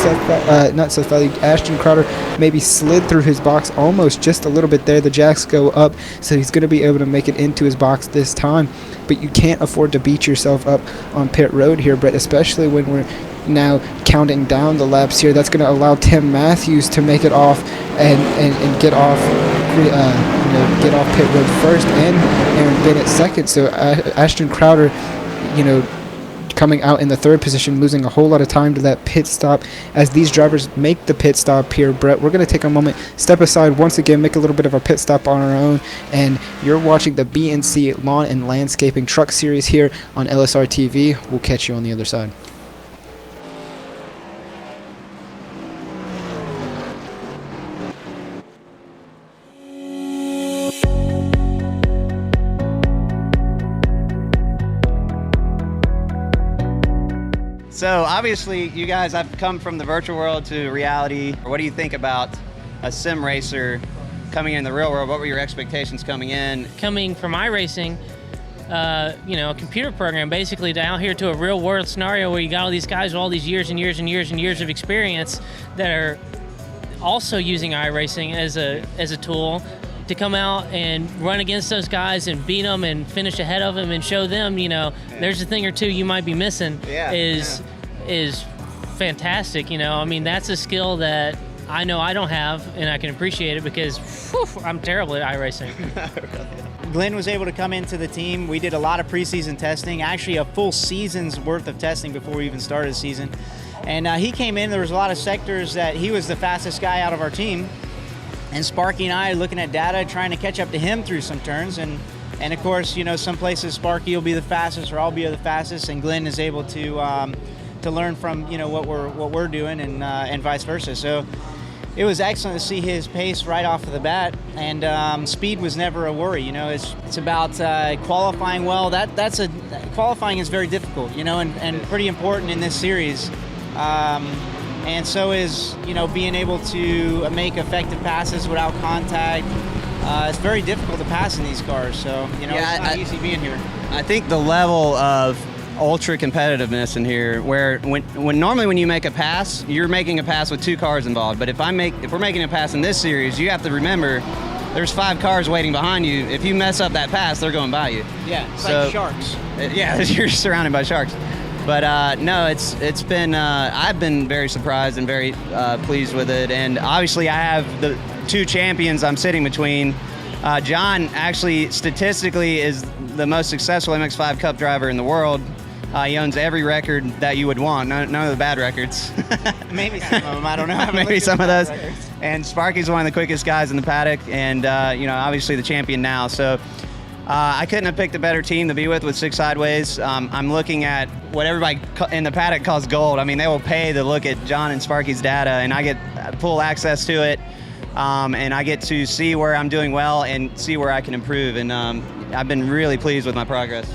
Speaker 3: Ashton Crowder maybe slid through his box almost just a little bit there. The jacks go up, so he's going to be able to make it into his box this time. But you can't afford to beat yourself up on pit road here, Brett, especially when we're now counting down the laps here. That's going to allow Tim Matthews to make it off and get off get off pit road first, and Aaron Bennett second. So Ashton Crowder coming out in the 3rd position, losing a whole lot of time to that pit stop. As these drivers make the pit stop here, Brett, we're going to take a moment, step aside once again, make a little bit of a pit stop on our own, and you're watching the B&C Lawn and Landscaping Truck Series here on LSR TV. We'll catch you on the other side.
Speaker 6: So obviously you guys have come from the virtual world to reality. What do you think about a sim racer coming in the real world? What were your expectations coming in?
Speaker 7: Coming from iRacing, a computer program basically down here to a real world scenario where you got all these guys with all these years and years and years and years of experience that are also using iRacing as a tool. to come out and run against those guys and beat them and finish ahead of them and show them, there's a thing or two you might be missing is fantastic. I mean, that's a skill that I know I don't have, and I can appreciate it because I'm terrible at iRacing.
Speaker 8: Glenn was able to come into the team. We did a lot of preseason testing, actually a full season's worth of testing before we even started the season. And he came in, there was a lot of sectors that he was the fastest guy out of our team. And Sparky and I are looking at data, trying to catch up to him through some turns. And of course, some places Sparky will be the fastest or I'll be the fastest, and Glenn is able to learn from what we're doing and vice versa. So it was excellent to see his pace right off of the bat, and speed was never a worry. It's about qualifying well. Qualifying is very difficult, and pretty important in this series. And so is being able to make effective passes without contact. It's very difficult to pass in these cars, so it's not easy being here.
Speaker 6: I think the level of ultra competitiveness in here, where when normally when you make a pass, you're making a pass with 2 cars involved. But if we're making a pass in this series, you have to remember there's 5 cars waiting behind you. If you mess up that pass, they're going by you.
Speaker 8: Yeah, it's like sharks.
Speaker 6: Yeah, you're surrounded by sharks. But no, it's been I've been very surprised and very pleased with it. And obviously, I have the 2 champions I'm sitting between. John actually statistically is the most successful MX-5 Cup driver in the world. He owns every record that you would want, none of the bad records.
Speaker 8: Maybe some of them, I don't know.
Speaker 6: Maybe some of those. And Sparky's one of the quickest guys in the paddock, and obviously the champion now. So I couldn't have picked a better team to be with 6 Sideways. I'm looking at what everybody in the paddock calls gold. I mean, they will pay to look at John and Sparky's data, and I get full access to it. And I get to see where I'm doing well and see where I can improve. And I've been really pleased with my progress.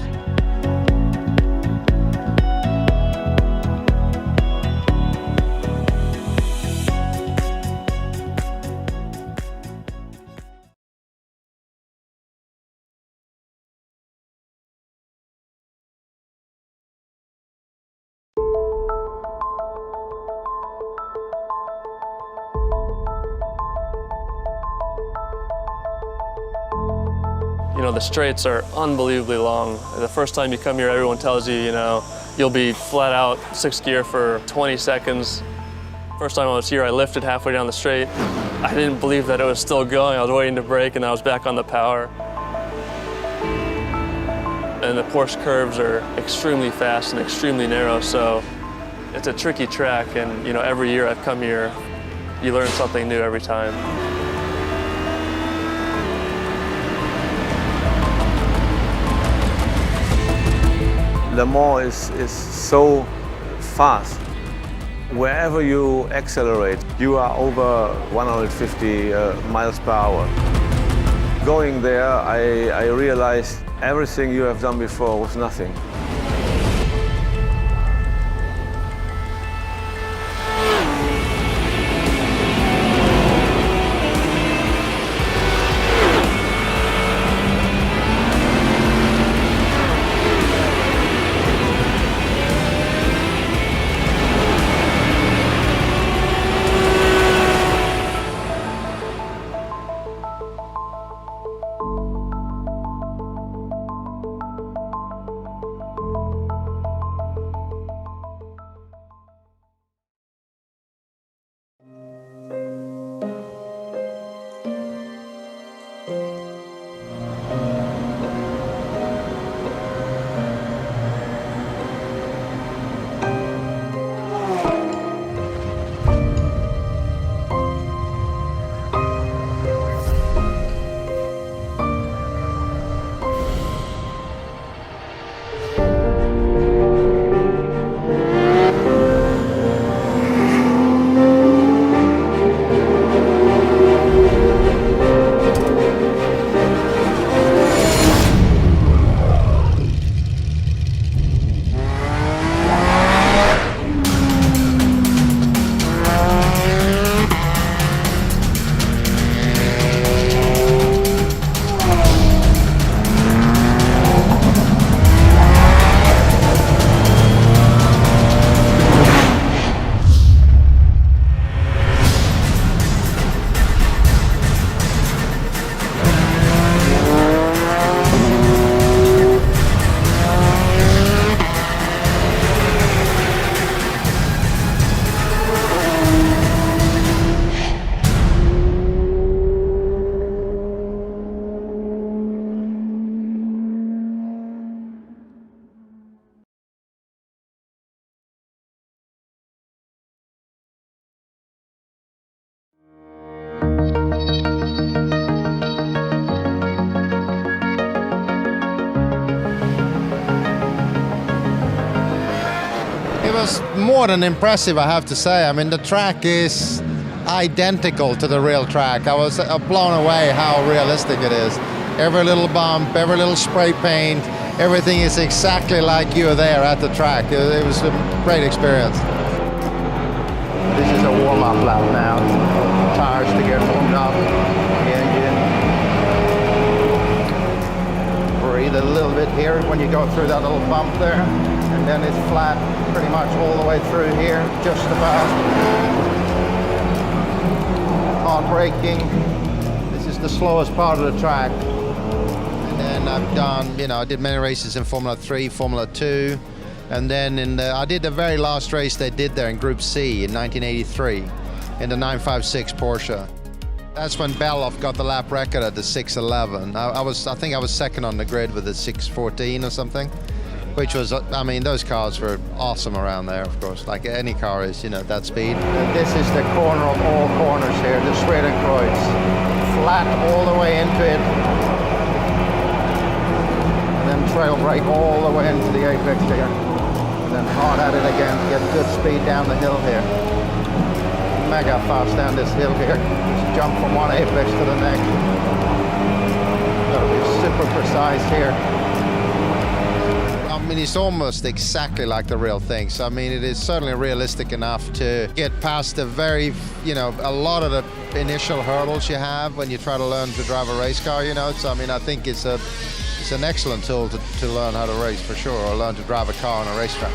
Speaker 9: The straights are unbelievably long. The first time you come here, everyone tells you, you'll be flat out 6th gear for 20 seconds. First time I was here, I lifted halfway down the straight. I didn't believe that it was still going. I was waiting to brake, and I was back on the power. And the Porsche curves are extremely fast and extremely narrow, so it's a tricky track. And every year I've come here, you learn something new every time.
Speaker 10: Le Mans is so fast. Wherever you accelerate, you are over 150 miles per hour. Going there, I realized everything you have done before was nothing.
Speaker 11: was more than impressive, I have to say. I mean, the track is identical to the real track. I was blown away how realistic it is. Every little bump, every little spray paint, everything is exactly like you were there at the track. It was a great experience.
Speaker 12: This is a warm-up lap now. Tires to get warmed up. The engine. Breathe a little bit here when you go through that little bump there. And then it's flat pretty much all the way through here, just about. Hard braking. This is the slowest part of the track. And then I've done, I did many races in Formula 3, Formula 2. And then I did the very last race they did there in Group C in 1983 in the 956 Porsche. That's when Beloff got the lap record at the 6:11. I think I was second on the grid with the 6:14 or something, which was, I mean, those cars were awesome around there, of course, like any car is, that speed. And this is the corner of all corners here, the Schwerenkreuz. Flat all the way into it. And then trail brake all the way into the apex here. And then hard at it again, get good speed down the hill here. Mega fast down this hill here. Just jump from one apex to the next. Gotta be super precise here.
Speaker 11: I mean, it's almost exactly like the real thing. So, I mean, it is certainly realistic enough to get past the very, a lot of the initial hurdles you have when you try to learn to drive a race car, So, I mean, I think it's an excellent tool to learn how to race for sure, or learn to drive a car on a racetrack.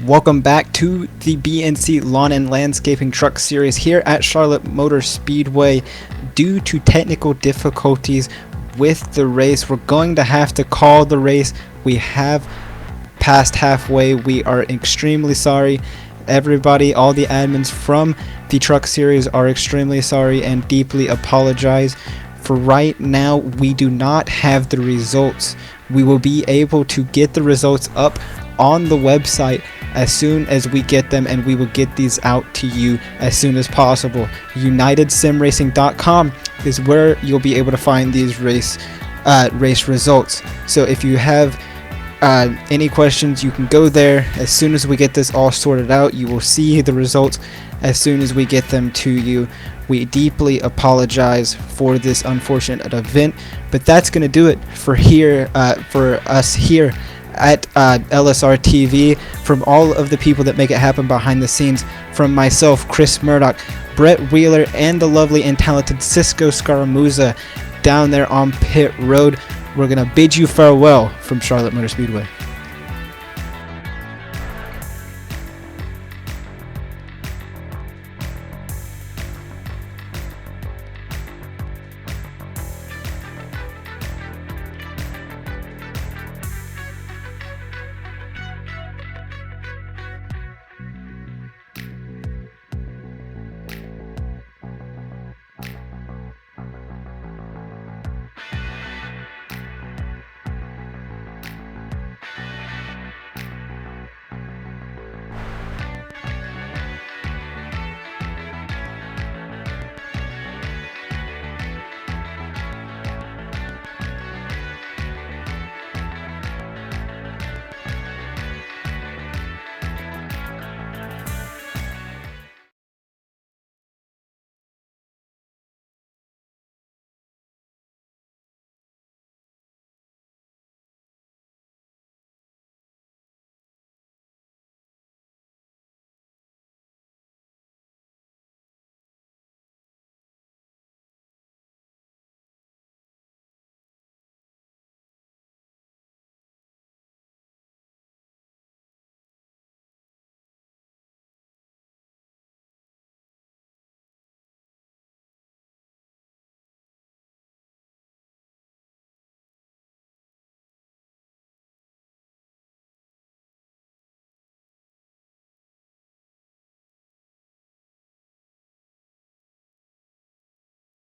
Speaker 3: Welcome back to the BNC Lawn and Landscaping Truck Series here at Charlotte Motor Speedway. Due to technical difficulties with the race, we're going to have to call the race. We have passed halfway. We are extremely sorry. Everybody, all the admins from the Truck Series are extremely sorry and deeply apologize. For right now, we do not have the results. We will be able to get the results up on the website as soon as we get them, and we will get these out to you as soon as possible. UnitedSimRacing.com is where you'll be able to find these race results. So if you have any questions, you can go there. As soon as we get this all sorted out, you will see the results as soon as we get them to you. We deeply apologize for this unfortunate event, but that's going to do it for us here at LSRTV. From all of the people that make it happen behind the scenes, from myself, Chris Murdoch, Brett Wheeler, and the lovely and talented Cisco Scaramuza down there on pit road, we're going to bid you farewell from Charlotte Motor Speedway.